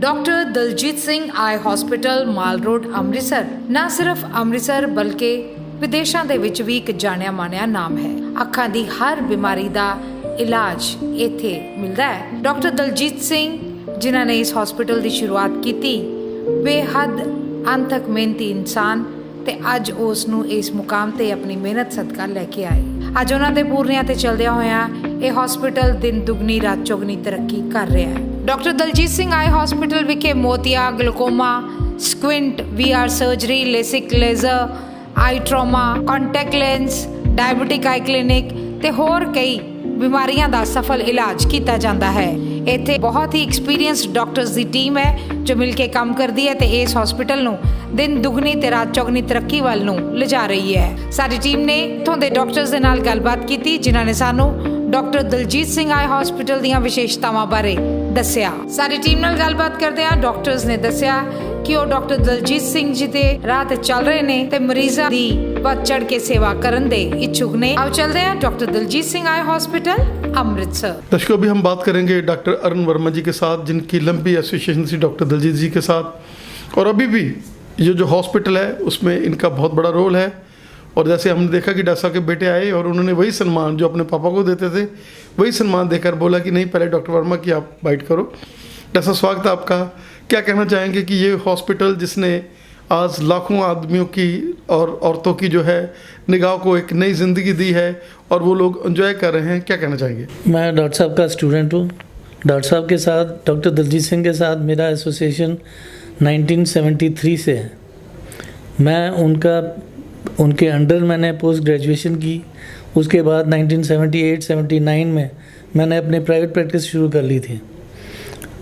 Doctor Daljit Singh eye hospital Mall Road Amritsar ਨਾ ਸਿਰਫ ਅੰਮ੍ਰਿਤਸਰ ਬਲਕਿ ਵਿਦੇਸ਼ਾਂ ਦੇ ਵਿੱਚ ਵੀ ਇੱਕ ਜਾਣਿਆ ਮਾਣਿਆ ਨਾਮ ਹੈ। ਅੱਖਾਂ ਦੀ ਹਰ ਬਿਮਾਰੀ ਦਾ ਇਲਾਜ ਇੱਥੇ ਮਿਲਦਾ ਹੈ। ਡਾਕਟਰ ਦਲਜੀਤ ਸਿੰਘ ਜਿਨ੍ਹਾਂ ਨੇ ਇਸ ਹਸਪੀਟਲ ਦੀ ਸ਼ੁਰੂਆਤ ਕੀਤੀ, ਬੇਹੱਦ ਅੰਤਕ ਮਿਹਨਤੀ ਇਨਸਾਨ ਤੇ ਅੱਜ ਉਸ ਨੂੰ ਇਸ ਮੁਕਾਮ ਤੇ ਆਪਣੀ ਮਿਹਨਤ ਸਦਕਾ ਲੈ ਕੇ ਆਏ। ਅੱਜ ਉਹਨਾਂ ਦੇ ਪੂਰਨਿਆਂ ਤੇ ਚੱਲਦਿਆਂ ਹੋਇਆਂ ਇਹ ਹਸਪੀਟਲ ਦਿਨ ਦੁਗਣੀ ਰਾਤ ਚੌਗਣੀ ਤਰੱਕੀ ਕਰ ਰਿਹਾ ਹੈ। Doctor Daljit Singh eye hospital विखे मोतिया, glaucoma, squint, VR surgery, LASIK laser, eye trauma, contact lens, diabetic eye clinic ते होर कई बीमारियां दा सफल इलाज किया जाता है। इत्थे बहुत ही एक्सपीरियंस्ड डॉक्टर्स की टीम है जो मिलके काम करती है ते इस हॉस्पिटल नूं दिन दुगनी ते रात चौगनी तरक्की वाल नूं लिजा रही है। साडी टीम ने इत्थों दे डॉक्टर्स दे नाल गलबात की जिन्हां ने सानू doctor Daljit Singh eye hospital दीयां विशेषतावां बारे दस्सिया। साडी टीम नाल गलबात करदिआं डॉक्टर्स ने दस्सिया कि वो डॉक्टर दलजीत सिंह जी दे राह ते चल रहे ने ते मरीजां दी बढ़ चढ़ के सेवा करन दे इच्छुक ने। आओ चलते हैं doctor Daljit Singh eye hospital Amritsar. दर्शकों, अभी हम बात करेंगे डॉक्टर अरुण वर्मा जी के साथ, जिनकी लंबी एसोसिएशन थी डॉक्टर दलजीत जी के साथ, और अभी भी ये जो हॉस्पिटल है उसमें इनका बहुत बड़ा रोल है। और जैसे हमने देखा कि डॉक्टर साहब के बेटे आए और उन्होंने वही सम्मान जो अपने पापा को देते थे वही सम्मान देकर बोला कि नहीं, पहले डॉक्टर वर्मा की आप बाइट करो। डॉक्टर साहब, स्वागत है आपका। क्या कहना चाहेंगे कि ये हॉस्पिटल जिसने आज लाखों आदमियों की और औरतों की जो है निगाह को एक नई ज़िंदगी दी है और वो लोग एंजॉय कर रहे हैं, क्या कहना चाहेंगे? मैं डॉक्टर साहब का स्टूडेंट हूँ। डॉक्टर साहब के साथ, डॉक्टर दलजीत सिंह के साथ मेरा एसोसिएशन 1973 से है। मैं उनके अंडर मैंने पोस्ट ग्रेजुएशन की। उसके बाद 1978-79 में मैंने अपनी प्राइवेट प्रैक्टिस शुरू कर ली थी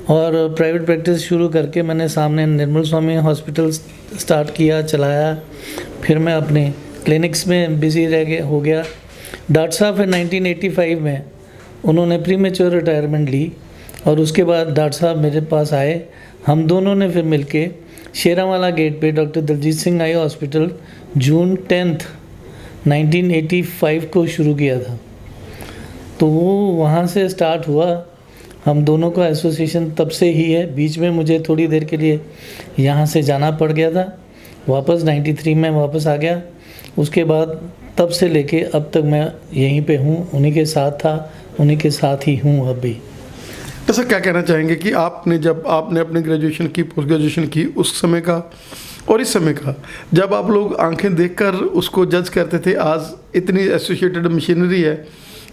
और प्राइवेट प्रैक्टिस शुरू करके मैंने सामने निर्मल स्वामी हॉस्पिटल स्टार्ट किया, चलाया। फिर मैं अपने क्लिनिक्स में बिजी हो गया। डॉक्टर साहब फिर 1985 में उन्होंने प्रीमेच्योर रिटायरमेंट ली और उसके बाद डॉक्टर साहब मेरे पास आए। हम दोनों ने फिर मिलके शेरावाला गेट पे doctor Daljit Singh eye hospital June 10 1985 को शुरू किया था। तो वो वहाँ से स्टार्ट हुआ। हम दोनों का एसोसिएशन तब से ही है। बीच में मुझे थोड़ी देर के लिए यहाँ से जाना पड़ गया था, वापस 93 में वापस आ गया। उसके बाद तब से लेके अब तक मैं यहीं पे हूँ, उन्हीं के साथ था, उन्हीं के साथ ही हूँ अब भी। तो सर, क्या कहना चाहेंगे कि जब आपने अपनी ग्रेजुएशन की, पोस्ट ग्रेजुएशन की, उस समय का और इस समय का, जब आप लोग आंखें देखकर उसको जज करते थे, आज इतनी एसोसिएटेड मशीनरी है,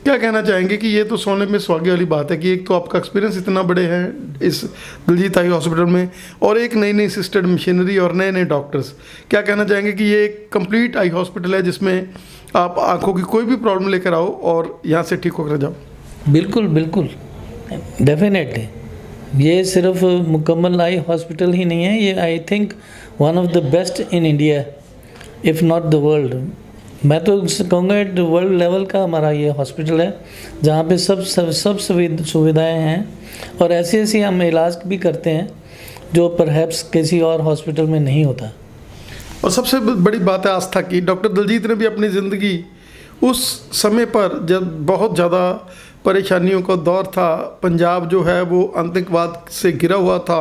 क्या कहना चाहेंगे कि ये तो सोने में सुहागे वाली बात है कि एक तो आपका एक्सपीरियंस इतना बड़े हैं इस दलजीत आई हॉस्पिटल में और एक नई नई असिस्टेड मशीनरी और नए नए डॉक्टर्स। क्या कहना चाहेंगे कि ये एक कंप्लीट आई हॉस्पिटल है जिसमें आप आंखों की कोई भी प्रॉब्लम लेकर आओ और यहाँ से ठीक होकर जाओ? बिल्कुल बिल्कुल, डेफिनेटली। ये सिर्फ मुकम्मल आई हॉस्पिटल ही नहीं है, ये I think one of the best in India if not the world. मैं तो कहूँगा वर्ल्ड लेवल का हमारा ये हॉस्पिटल है जहाँ पे सब सुविधाएं हैं और ऐसे ऐसे हम इलाज भी करते हैं जो परहैप्स किसी और हॉस्पिटल में नहीं होता। और सबसे बड़ी बात है आस्था की। डॉक्टर दलजीत ने भी अपनी ज़िंदगी उस समय पर जब बहुत ज़्यादा परेशानियों का दौर था, पंजाब जो है वो आतंकवाद से घिरा हुआ था,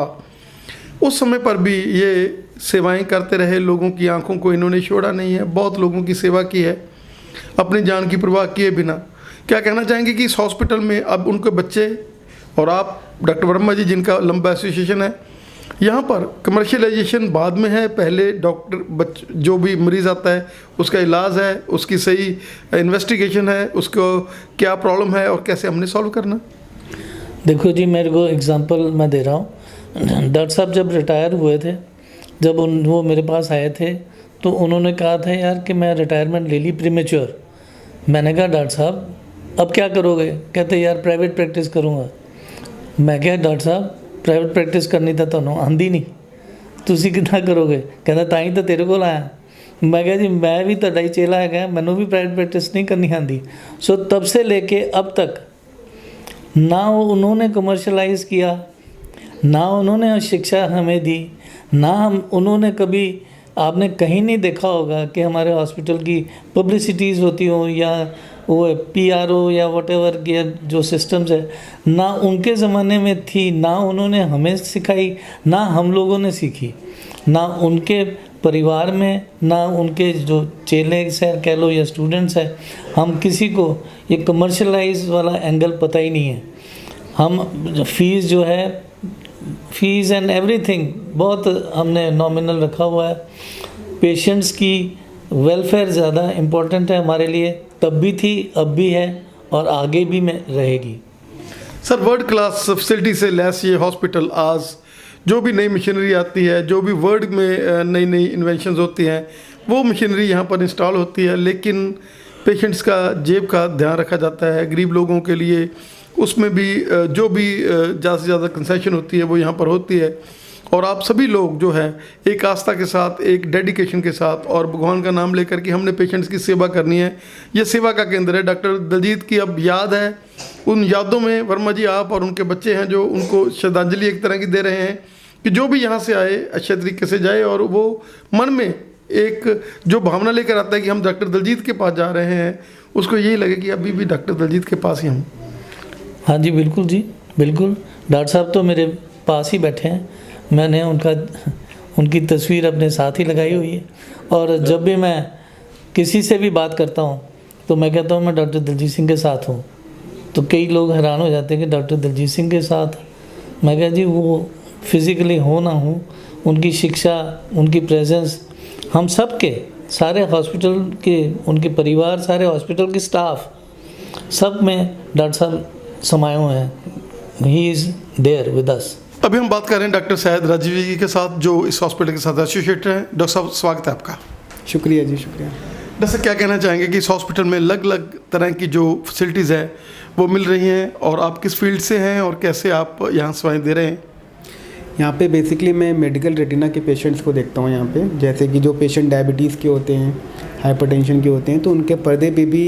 उस समय पर भी ये सेवाएं करते रहे। लोगों की आंखों को इन्होंने छोड़ा नहीं है, बहुत लोगों की सेवा की है अपनी जान की परवाह किए बिना। क्या कहना चाहेंगे कि इस हॉस्पिटल में अब उनके बच्चे और आप डॉक्टर वर्मा जी जिनका लंबा एसोसिएशन है, यहाँ पर कमर्शियलाइजेशन बाद में है, पहले डॉक्टर जो भी मरीज़ आता है उसका इलाज है, उसकी सही इन्वेस्टिगेशन है, उसको क्या प्रॉब्लम है और कैसे हमने सॉल्व करना? देखो जी, मेरे को एग्जांपल मैं दे रहा हूँ। डॉक्टर साहब जब रिटायर हुए थे, जब वो मेरे पास आए थे तो उन्होंने कहा था यार कि मैं रिटायरमेंट ले ली प्रीमेच्योर। मैंने कहा डॉक्टर साहब अब क्या करोगे? कहते यार प्राइवेट प्रैक्टिस करूँगा। मैं क्या डॉक्टर साहब प्राइवेट प्रैक्टिस करनी था ਤੁਹਾਨੂੰ ਆਂਦੀ ਨਹੀਂ, ਤੁਸੀਂ ਕਿੱਦਾਂ ਕਰੋਗੇ? ਕਹਿੰਦਾ ਤਾਂ ਹੀ ਤਾਂ ਤੇਰੇ ਕੋਲ ਆਇਆ। मैं क्या जी, मैं भी ਤੁਹਾਡਾ ਹੀ ਚੇਲਾ ਹੈਗਾ, ਮੈਨੂੰ भी प्राइवेट प्रैक्टिस नहीं करनी आती। सो तब से लेके अब तक ना उन्होंने कमर्शलाइज़ किया, ना उन्होंने शिक्षा हमें दी, ना उन्होंने कभी आपने कहीं नहीं देखा होगा कि हमारे हॉस्पिटल की पब्लिसिटीज़ होती हो या वो PRO या व्हाटएवर के जो सिस्टम्स है, ना उनके ज़माने में थी, ना उन्होंने हमें सिखाई, ना हम लोगों ने सीखी, ना उनके परिवार में, ना उनके जो चेले से कह लो या स्टूडेंट्स हैं, हम किसी को ये कमर्शलाइज वाला एंगल पता ही नहीं है। हम फीस जो है, फीस एंड एवरीथिंग बहुत हमने नॉमिनल रखा हुआ है। पेशेंट्स की वेलफेयर ज़्यादा इम्पोर्टेंट है हमारे लिए, तब भी थी, अब भी है और आगे भी में रहेगी। सर, वर्ल्ड क्लास फैसिलिटी से लैस ये हॉस्पिटल आज जो भी नई मशीनरी आती है, जो भी वर्ल्ड में नई नई इन्वेंशंस होती हैं, वो मशीनरी यहाँ पर इंस्टॉल होती है, लेकिन पेशेंट्स का जेब का ध्यान रखा जाता है। गरीब लोगों के लिए उसमें भी जो भी ज़्यादा से ज़्यादा कंसेशन होती है वो यहाँ पर होती है। और आप सभी लोग जो है एक आस्था के साथ, एक डेडिकेशन के साथ और भगवान का नाम लेकर कि हमने पेशेंट्स की सेवा करनी है, ये सेवा का केंद्र है। डॉक्टर दलजीत की अब याद है, उन यादों में वर्मा जी आप और उनके बच्चे हैं जो उनको श्रद्धांजलि एक तरह की दे रहे हैं कि जो भी यहाँ से आए अच्छे तरीके से जाए और वो मन में एक जो भावना लेकर आता है कि हम डॉक्टर दलजीत के पास जा रहे हैं, उसको यही लगे कि अभी भी डॉक्टर दलजीत के पास ही हम। हाँ जी, बिल्कुल जी, बिल्कुल। डॉक्टर साहब तो मेरे पास ही बैठे हैं, मैंने उनकी तस्वीर अपने साथ ही लगाई हुई है। और जब भी मैं किसी से भी बात करता हूँ तो मैं कहता हूँ मैं डॉक्टर दलजीत सिंह के साथ हूँ, तो कई लोग हैरान हो जाते हैं कि डॉक्टर दलजीत सिंह के साथ। मैं कह जी, वो फिज़िकली हो ना हो, उनकी शिक्षा, उनकी प्रेजेंस हम सब के, सारे हॉस्पिटल के, उनके परिवार, सारे हॉस्पिटल के स्टाफ, सब में डॉक्टर साहब समाये हुए हैं। He is there with us. अभी हम बात कर रहे हैं डॉक्टर शाहिद राजीव जी के साथ, जो इस हॉस्पिटल के साथ एसोसिएटेड हैं। डॉक्टर साहब, स्वागत है आपका। शुक्रिया जी, शुक्रिया। डॉक्टर साहब, क्या कहना चाहेंगे कि इस हॉस्पिटल में अलग अलग तरह की जो फैसिलिटीज़ है वो मिल रही हैं, और आप किस फील्ड से हैं और कैसे आप यहाँ सेवाएं दे रहे हैं? यहाँ पे बेसिकली मैं मेडिकल रेटिना के पेशेंट्स को देखता हूँ यहाँ पे। जैसे कि जो पेशेंट डायबिटीज़ के होते हैं, हाइपरटेंशन के होते हैं, तो उनके पर्दे पे भी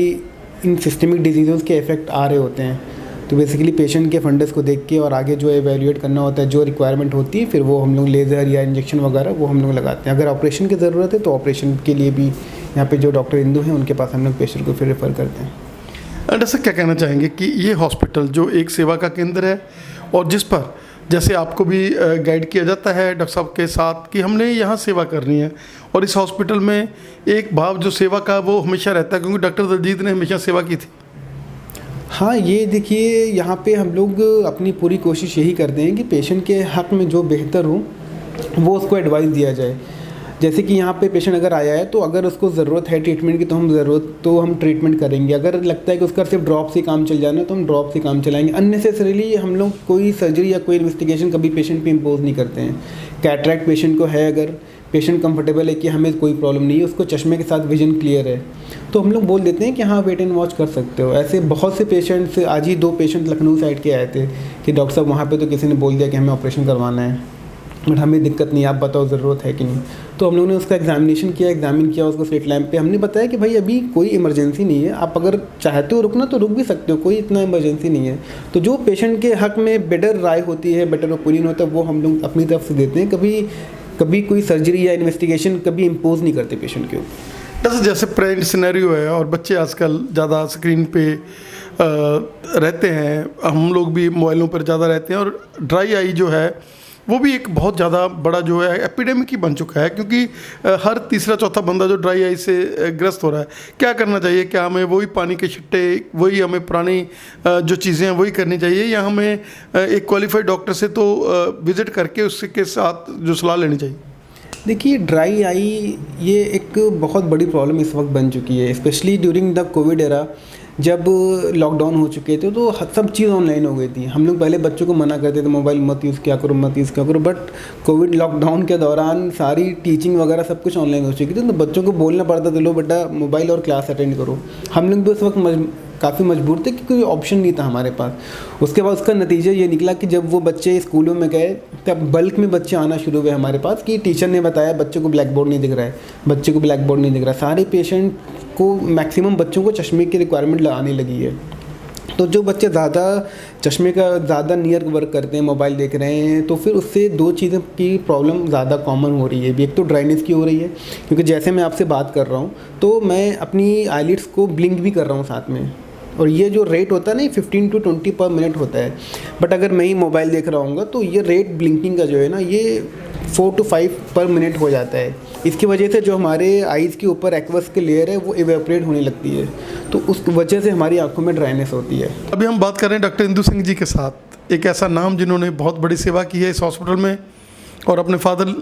इन सिस्टमिक डिजीज़ के इफ़ेक्ट आ रहे होते हैं। तो बेसिकली पेशेंट के फंडस को देख के और आगे जो एवेल्यूएट करना होता है, जो रिक्वायरमेंट होती है, फिर वो हम लोग लेज़र या इंजेक्शन वगैरह वो हम लोग लगाते हैं। अगर ऑपरेशन की ज़रूरत है तो ऑपरेशन के लिए भी यहाँ पे जो डॉक्टर इंदू हैं उनके पास हम लोग पेशेंट को फिर रेफ़र करते हैं। डॉक्टर साहब, क्या कहना चाहेंगे कि ये हॉस्पिटल जो एक सेवा का केंद्र है और जिस पर जैसे आपको भी गाइड किया जाता है डॉक्टर साहब के साथ कि हमने यहाँ सेवा करनी है, और इस हॉस्पिटल में एक भाव जो सेवा का वो हमेशा रहता है, क्योंकि डॉक्टर दलजीत ने हमेशा सेवा की थी। हाँ, ये देखिए, यहाँ पे हम लोग अपनी पूरी कोशिश यही करते हैं कि पेशेंट के हक़ में जो बेहतर हो वो उसको एडवाइस दिया जाए। जैसे कि यहाँ पे पेशेंट अगर आया है तो अगर उसको ज़रूरत है ट्रीटमेंट की तो हम ट्रीटमेंट करेंगे। अगर लगता है कि उसका सिर्फ ड्रॉप से काम चल जाना है तो हम ड्रॉप से काम चलाएंगे। अननेसेसरीली हम लोग कोई सर्जरी या कोई इन्वेस्टिगेशन कभी पेशेंट पे इम्पोज नहीं करते हैं। कैटरैक्ट पेशेंट को है, अगर पेशेंट कंफर्टेबल है कि हमें कोई प्रॉब्लम नहीं है, उसको चश्मे के साथ विजन क्लियर है, तो हम लोग बोल देते हैं कि हाँ, वेट एंड वॉच कर सकते हो। ऐसे बहुत से पेशेंट्स, आज ही 2 पेशेंट लखनऊ साइड के आए थे कि डॉक्टर साहब वहाँ पे तो किसी ने बोल दिया कि हमें ऑपरेशन करवाना है, बट हमें दिक्कत नहीं, आप बताओ ज़रूरत है कि नहीं। तो हम लोगों ने उसका एग्जामिन किया उसको स्लिट लैम्प पे। हमने बताया कि भाई अभी कोई इमरजेंसी नहीं है, आप अगर चाहते हो रुकना तो रुक भी सकते हो, कोई इतना इमरजेंसी नहीं है। तो जो पेशेंट के हक़ में बेटर राय होती है, बेटर ओपिनियन होता है, वो हम लोग अपनी तरफ से देते हैं। कभी कोई सर्जरी या इन्वेस्टिगेशन कभी इम्पोज नहीं करते पेशेंट के ऊपर। जैसे प्रेजेंट सिनेरियो है और बच्चे आजकल ज़्यादा स्क्रीन पे रहते हैं, हम लोग भी मोबाइलों पर ज़्यादा रहते हैं, और ड्राई आई जो है वो भी एक बहुत ज़्यादा बड़ा जो है एपिडेमिक ही बन चुका है, क्योंकि हर तीसरा चौथा बंदा जो ड्राई आई से ग्रस्त हो रहा है। क्या करना चाहिए? क्या हमें वही पानी के छिट्टे, वही हमें पुरानी जो चीज़ें हैं वही करनी चाहिए, या हमें एक क्वालिफाइड डॉक्टर से तो विज़िट करके उसके साथ जो सलाह लेनी चाहिए? देखिए, ड्राई आई ये एक बहुत बड़ी प्रॉब्लम इस वक्त बन चुकी है, specially during the Covid era. जब लॉकडाउन हो चुके थे तो सब चीज़ ऑनलाइन हो गई थी। हम लोग पहले बच्चों को मना करते थे मोबाइल मत यूज़ किया करो, मत यूज़ किया करो, बट कोविड लॉकडाउन के दौरान सारी टीचिंग वगैरह सब कुछ ऑनलाइन हो चुकी थी, तो बच्चों को बोलना पड़ता था, लो बेटा मोबाइल और क्लास अटेंड करो। हम लोग भी उस वक्त काफ़ी मजबूर थे कि कोई ऑप्शन नहीं था हमारे पास। उसके बाद उसका नतीजा ये निकला कि जब वो बच्चे स्कूलों में गए तब बल्क में बच्चे आना शुरू हुए हमारे पास कि टीचर ने बताया बच्चे को ब्लैक बोर्ड नहीं दिख रहा है, बच्चे को ब्लैक बोर्ड नहीं दिख रहा है। सारे पेशेंट को, मैक्सिमम बच्चों को चश्मे की रिक्वायरमेंट लगाने लगी है। तो जो बच्चे ज़्यादा चश्मे का ज़्यादा नियर वर्क करते हैं, मोबाइल देख रहे हैं, तो फिर उससे दो चीज़ों की प्रॉब्लम ज़्यादा कॉमन हो रही है। एक तो ड्राइनेस की हो रही है, क्योंकि जैसे मैं आपसे बात कर रहा हूँ तो मैं अपनी आईलिड्स को ब्लिंक भी कर रहा हूँ साथ में, और ये जो रेट होता है ना 15 to 20 पर मिनट होता है। बट अगर मैं ही मोबाइल देख रहा हूँ तो ये रेट ब्लिंकिंग का जो है ना ये 4 to 5 पर मिनट हो जाता है। इसकी वजह से जो हमारे आइज़ के ऊपर एक्वस की लेयर है वो इवेपोरेट होने लगती है, तो उस वजह से हमारी आंखों में ड्राइनेस होती है। अभी हम बात कर रहे हैं डॉक्टर इंदु सिंह जी के साथ, एक ऐसा नाम जिन्होंने बहुत बड़ी सेवा की है इस हॉस्पिटल में, और अपने फादर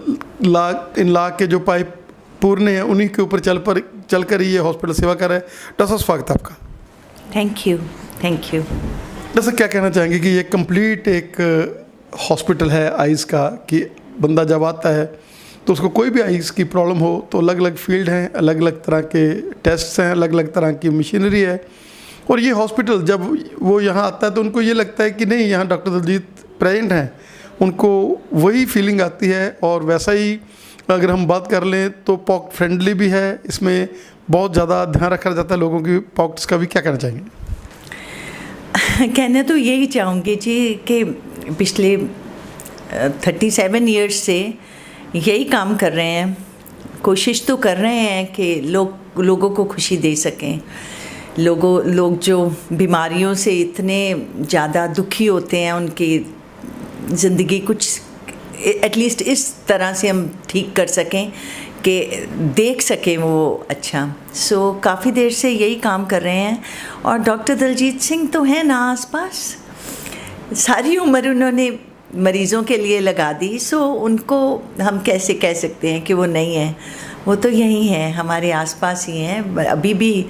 इन ला के जो पाइप पूर्ण हैं उन्हीं के ऊपर चल कर ही ये हॉस्पिटल सेवा कर रहा है। डॉक्टर साहब स्वागत है आपका। Thank you. डॉक्टर साहब क्या कहना चाहेंगे कि ये कंप्लीट एक हॉस्पिटल है आइज़ का, कि बंदा जब आता है तो उसको कोई भी आइज़ की प्रॉब्लम हो तो अलग अलग फील्ड हैं, अलग अलग तरह के टेस्ट्स हैं, अलग अलग तरह की मशीनरी है, और ये हॉस्पिटल जब वो यहाँ आता है तो उनको ये लगता है कि नहीं यहाँ डॉक्टर दलजीत प्रेजेंट हैं, उनको वही फीलिंग आती है। और वैसा ही अगर हम बात कर लें तो पॉकेट फ्रेंडली भी है, इसमें बहुत ज़्यादा ध्यान रखा जाता है लोगों की पॉकेट्स का भी। क्या कहना चाहेंगे? कहना तो यही चाहूँगी जी कि पिछले 37 ईयर्स से यही काम कर रहे हैं, कोशिश तो कर रहे हैं कि लोगों को खुशी दे सकें। लोग जो बीमारियों से इतने ज़्यादा दुखी होते हैं, उनकी ज़िंदगी कुछ एटलीस्ट इस तरह से हम ठीक कर सकें कि देख सकें वो अच्छा। सो काफ़ी देर से यही काम कर रहे हैं, और डॉक्टर दलजीत सिंह तो हैं ना आसपास, सारी उम्र उन्होंने मरीज़ों के लिए लगा दी। सो उनको हम कैसे कह सकते हैं कि वो नहीं है, वो तो यही हैं, हमारे आसपास ही हैं। अभी भी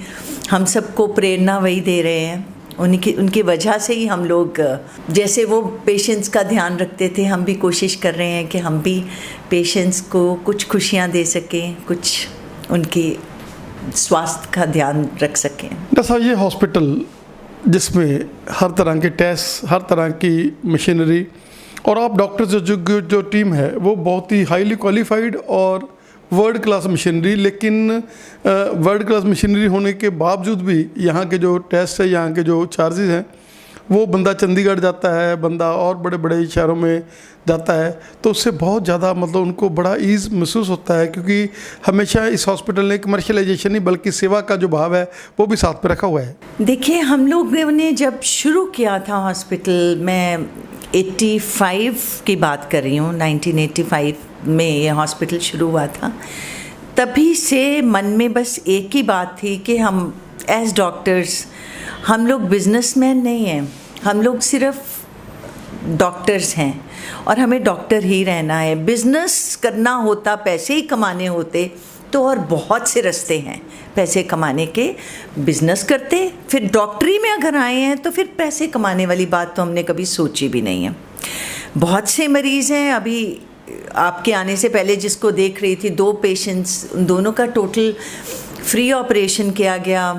हम सबको प्रेरणा वही दे रहे हैं, उनकी वजह से ही हम लोग, जैसे वो पेशेंट्स का ध्यान रखते थे, हम भी कोशिश कर रहे हैं कि हम भी पेशेंट्स को कुछ खुशियाँ दे सकें, कुछ उनकी स्वास्थ्य का ध्यान रख सकें। डॉक्टर साहब, ये हॉस्पिटल जिसमें हर तरह के टेस्ट, हर तरह की मशीनरी, और आप डॉक्टर्स जो टीम है वो बहुत ही हाईली क्वालिफाइड और वर्ल्ड क्लास मशीनरी, लेकिन वर्ल्ड क्लास मशीनरी होने के बावजूद भी यहाँ के जो टेस्ट है, यहाँ के जो चार्जेस हैं, वो बंदा चंडीगढ़ जाता है, बंदा और बड़े बड़े शहरों में जाता है, तो उससे बहुत ज़्यादा मतलब उनको बड़ा ईज़ महसूस होता है, क्योंकि हमेशा इस हॉस्पिटल ने कमर्शियलाइजेशन नहीं बल्कि सेवा का जो भाव है वो भी साथ में रखा हुआ है। देखिए, हम लोग ने जब शुरू किया था हॉस्पिटल, मैं 85 की बात कर रही हूँ, 1985 में ये हॉस्पिटल शुरू हुआ था। तभी से मन में बस एक ही बात थी कि हम एज डॉक्टर्स, हम लोग बिजनेसमैन नहीं हैं, हम लोग सिर्फ डॉक्टर्स हैं और हमें डॉक्टर ही रहना है। बिजनेस करना होता, पैसे ही कमाने होते तो और बहुत से रास्ते हैं पैसे कमाने के, बिजनेस करते, फिर डॉक्टरी में अगर आए हैं तो फिर पैसे कमाने वाली बात तो हमने कभी सोची भी नहीं है। बहुत से मरीज़ हैं, अभी आपके आने से पहले जिसको देख रही थी, 2 पेशेंट्स, उन दोनों का टोटल फ्री ऑपरेशन किया गया,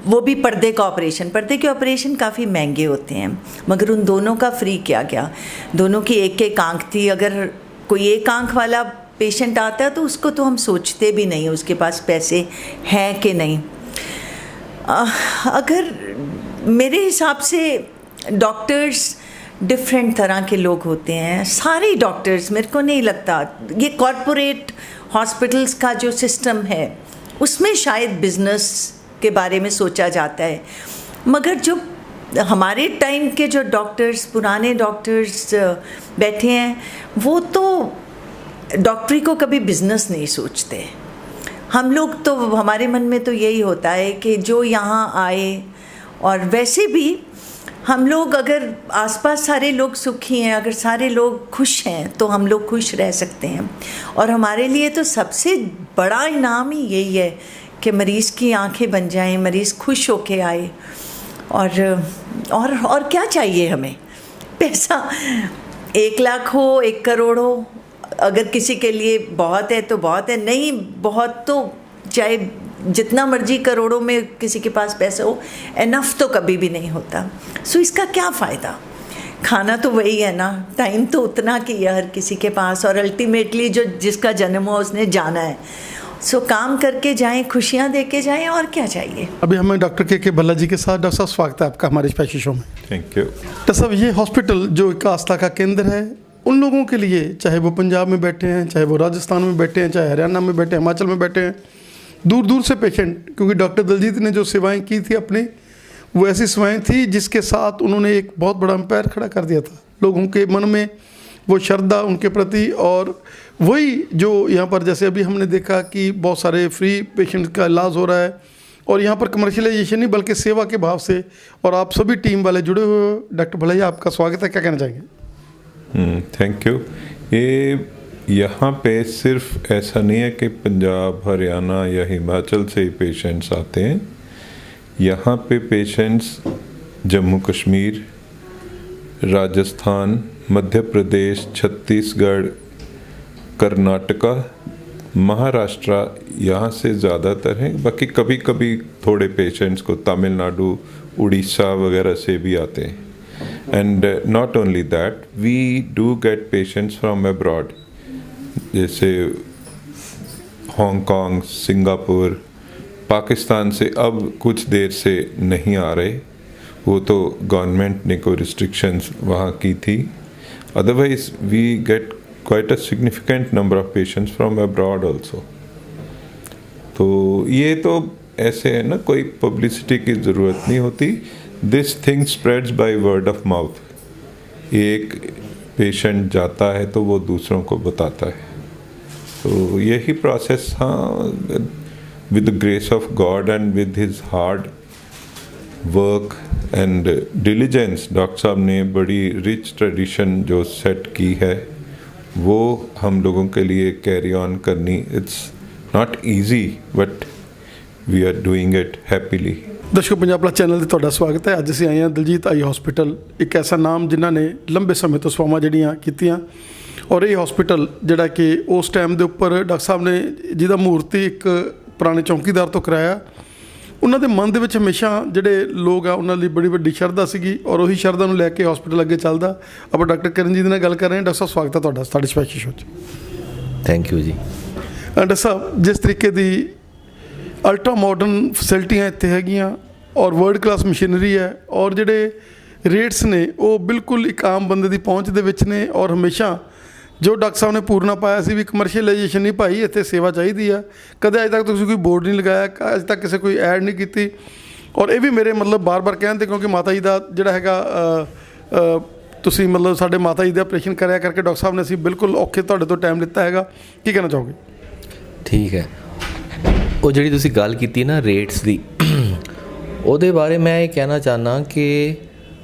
वो भी पर्दे का ऑपरेशन। पर्दे के ऑपरेशन काफ़ी महंगे होते हैं, मगर उन दोनों का फ्री किया गया। दोनों की एक आंख थी, अगर कोई एक आंख वाला पेशेंट आता है तो उसको तो हम सोचते भी नहीं उसके पास पैसे हैं कि नहीं। अगर मेरे हिसाब से डॉक्टर्स डिफरेंट तरह के लोग होते हैं, सारे डॉक्टर्स, मेरे को नहीं लगता ये कॉरपोरेट हॉस्पिटल्स का जो सिस्टम है उसमें शायद बिजनेस के बारे में सोचा जाता है, मगर जो हमारे टाइम के जो डॉक्टर्स, पुराने डॉक्टर्स बैठे हैं, वो तो डॉक्टरी को कभी बिजनेस नहीं सोचते। हम लोग तो, हमारे मन में तो यही होता है कि जो यहाँ आए, और वैसे भी हम लोग अगर आसपास सारे लोग सुखी हैं, अगर सारे लोग खुश हैं तो हम लोग खुश रह सकते हैं। और हमारे लिए तो सबसे बड़ा इनाम ही यही है कि मरीज़ की आंखें बन जाएं, मरीज़ खुश होके आए। और क्या चाहिए हमें? पैसा 1 लाख हो, 1 करोड़ हो, अगर किसी के लिए बहुत है तो बहुत है, नहीं बहुत तो चाहे जितना मर्जी करोड़ों में किसी के पास पैसा हो, एनफ तो कभी भी नहीं होता। सो इसका क्या फ़ायदा? खाना तो वही है ना, टाइम तो उतना की है हर किसी के पास, और अल्टीमेटली जो जिसका जन्म हो उसने जाना है। सो काम करके जाएं, खुशियाँ दे के जाएं, और क्या चाहिए। अभी हमें डॉक्टर के भल्ला जी के साथ। डॉक्टर साहब, स्वागत है आपका हमारे स्पेशल शो में। Thank you. डॉक्टर साहब, ये हॉस्पिटल जो एक आस्था का केंद्र है उन लोगों के लिए, चाहे वो पंजाब में बैठे हैं, चाहे वो राजस्थान में बैठे हैं, चाहे हरियाणा में बैठे हैं, हिमाचल में बैठे हैं, दूर दूर से पेशेंट, क्योंकि डॉक्टर दलजीत ने जो सेवाएं की थी अपनी, वो ऐसी सेवाएं थी जिसके साथ उन्होंने एक बहुत बड़ा एम्पायर खड़ा कर दिया था। लोगों के मन में वो श्रद्धा उनके प्रति, और वही जो यहाँ पर जैसे अभी हमने देखा कि बहुत सारे फ्री पेशेंट का इलाज हो रहा है, और यहाँ पर कमर्शियलाइजेशन नहीं बल्कि सेवा के भाव से, और आप सभी टीम वाले जुड़े हुए हो। डॉक्टर भल्ला, आपका स्वागत है, क्या कहना चाहेंगे? Thank you. ये यहाँ पे सिर्फ ऐसा नहीं है कि पंजाब, हरियाणा या हिमाचल से ही पेशेंट्स आते हैं। यहाँ पे पेशेंट्स जम्मू कश्मीर, राजस्थान, मध्य प्रदेश, छत्तीसगढ़, कर्नाटका, महाराष्ट्र, यहाँ से ज़्यादातर हैं। बाकी कभी कभी थोड़े पेशेंट्स को तमिलनाडु, उड़ीसा वगैरह से भी आते हैं। And not only that, we do get patients from abroad, जैसे हांगकांग, सिंगापुर, पाकिस्तान से अब कुछ देर से नहीं आ रहे, वो तो गवर्नमेंट ने कोई रिस्ट्रिक्शंस वहाँ की थी। Otherwise we get quite a significant number of patients from abroad also. तो ये तो ऐसे है ना, कोई पब्लिसिटी की ज़रूरत नहीं होती। This thing spreads by word of mouth. एक पेशेंट जाता है तो वो दूसरों को बताता है। तो यही प्रोसेस, हाँ, with the grace of God and with his hard work and diligence, doctor साहब ने बड़ी रिच ट्रेडिशन जो सेट की है, वो हम लोगों के लिए कैरी ऑन करनी, it's not easy, but we are doing it happily. दर्शकों, पंजाब प्लस चैनल ਤੇ ਤੁਹਾਡਾ ਸਵਾਗਤ ਹੈ। ਅੱਜ ਅਸੀਂ ਆਏ ਹਾਂ ਦਲਜੀਤ ਆਈ ਹਸਪੀਟਲ, ਇੱਕ ਐਸਾ ਨਾਮ ਜਿਨ੍ਹਾਂ ਨੇ ਲੰਬੇ ਸਮੇਂ ਤੋਂ ਸੇਵਾਵਾਂ ਜਿਹੜੀਆਂ ਕੀਤੀਆਂ, ਔਰ ਇਹ ਹਸਪੀਟਲ ਜਿਹੜਾ ਕਿ ਉਸ ਟਾਈਮ ਦੇ ਉੱਪਰ ਡਾਕਟਰ ਸਾਹਿਬ ਨੇ ਜਿਹਦਾ ਮੂਰਤੀ ਇੱਕ ਪੁਰਾਣੇ ਚੌਂਕੀਦਾਰ ਤੋਂ ਕਰਾਇਆ, ਉਹਨਾਂ ਦੇ ਮਨ ਦੇ ਵਿੱਚ ਹਮੇਸ਼ਾ ਜਿਹੜੇ ਲੋਕ ਆ ਉਹਨਾਂ ਲਈ ਬੜੀ ਵੱਡੀ ਸ਼ਰਧਾ ਸੀਗੀ, ਔਰ ਉਹੀ ਸ਼ਰਧਾ ਨੂੰ ਲੈ ਕੇ ਹਸਪੀਟਲ ਅੱਗੇ ਚੱਲਦਾ। ਆਪਾਂ ਡਾਕਟਰ ਕਰਨਜੀਤ ਨਾਲ ਗੱਲ ਕਰ ਰਹੇ ਹਾਂ। ਡਾਕਟਰ ਸਾਹਿਬ, ਸਵਾਗਤ ਹੈ ਤੁਹਾਡਾ ਸਾਡੇ ਸਪੈਸ਼ਲ ਸ਼ੋ 'ਚ। ਥੈਂਕ ਯੂ ਜੀ। ਡਾਕਟਰ ਸਾਹਿਬ, ਜਿਸ ਤਰੀਕੇ ਦੀ ਅਲਟਰਾ ਮਾਡਰਨ ਫੈਸਿਲਿਟੀਆਂ ਇੱਥੇ ਹੈਗੀਆਂ, ਔਰ ਵਰਲਡ ਕਲਾਸ ਮਸ਼ੀਨਰੀ ਹੈ, ਔਰ ਜਿਹੜੇ ਰੇਟਸ ਨੇ ਉਹ ਬਿਲਕੁਲ ਇੱਕ ਆਮ ਬੰਦੇ ਦੀ ਪਹੁੰਚ ਦੇ ਵਿੱਚ ਨੇ, ਔਰ ਹਮੇਸ਼ਾ ਜੋ ਡਾਕਟਰ ਸਾਹਿਬ ਨੇ ਪੂਰਨਾ ਪਾਇਆ ਸੀ ਵੀ ਕਮਰਸ਼ੀਅਲਾਈਜੇਸ਼ਨ ਨਹੀਂ ਭਾਈ, ਇੱਥੇ ਸੇਵਾ ਚਾਹੀਦੀ ਆ। ਕਦੇ ਅੱਜ ਤੱਕ ਤੁਸੀਂ ਕੋਈ ਬੋਰਡ ਨਹੀਂ ਲਗਾਇਆ, ਅੱਜ ਤੱਕ ਕਿਸੇ ਕੋਈ ਐਡ ਨਹੀਂ ਕੀਤੀ, ਔਰ ਇਹ ਵੀ ਮੇਰੇ ਮਤਲਬ ਬਾਰ-ਬਾਰ ਕਹਿਣ 'ਤੇ, ਕਿਉਂਕਿ ਮਾਤਾ ਜੀ ਦਾ ਜਿਹੜਾ ਹੈਗਾ ਤੁਸੀਂ ਮਤਲਬ ਸਾਡੇ ਮਾਤਾ ਜੀ ਦਾ ਆਪਰੇਸ਼ਨ ਕਰਿਆ ਕਰਕੇ ਡਾਕਟਰ ਸਾਹਿਬ ਨੇ ਅਸੀਂ ਬਿਲਕੁਲ ਔਖੇ ਤੁਹਾਡੇ ਤੋਂ ਟਾਈਮ ਲਿੱਤਾ ਹੈਗਾ, ਕੀ ਕਹਿਣਾ ਚਾਹੋਗੇ? ਠੀਕ ਹੈ। ਉਹ ਜਿਹੜੀ ਤੁਸੀਂ ਗੱਲ ਕੀਤੀ ਨਾ ਰੇਟਸ ਦੀ, ਉਹਦੇ ਬਾਰੇ ਮੈਂ ਇਹ ਕਹਿਣਾ ਚਾਹੁੰਦਾ ਕਿ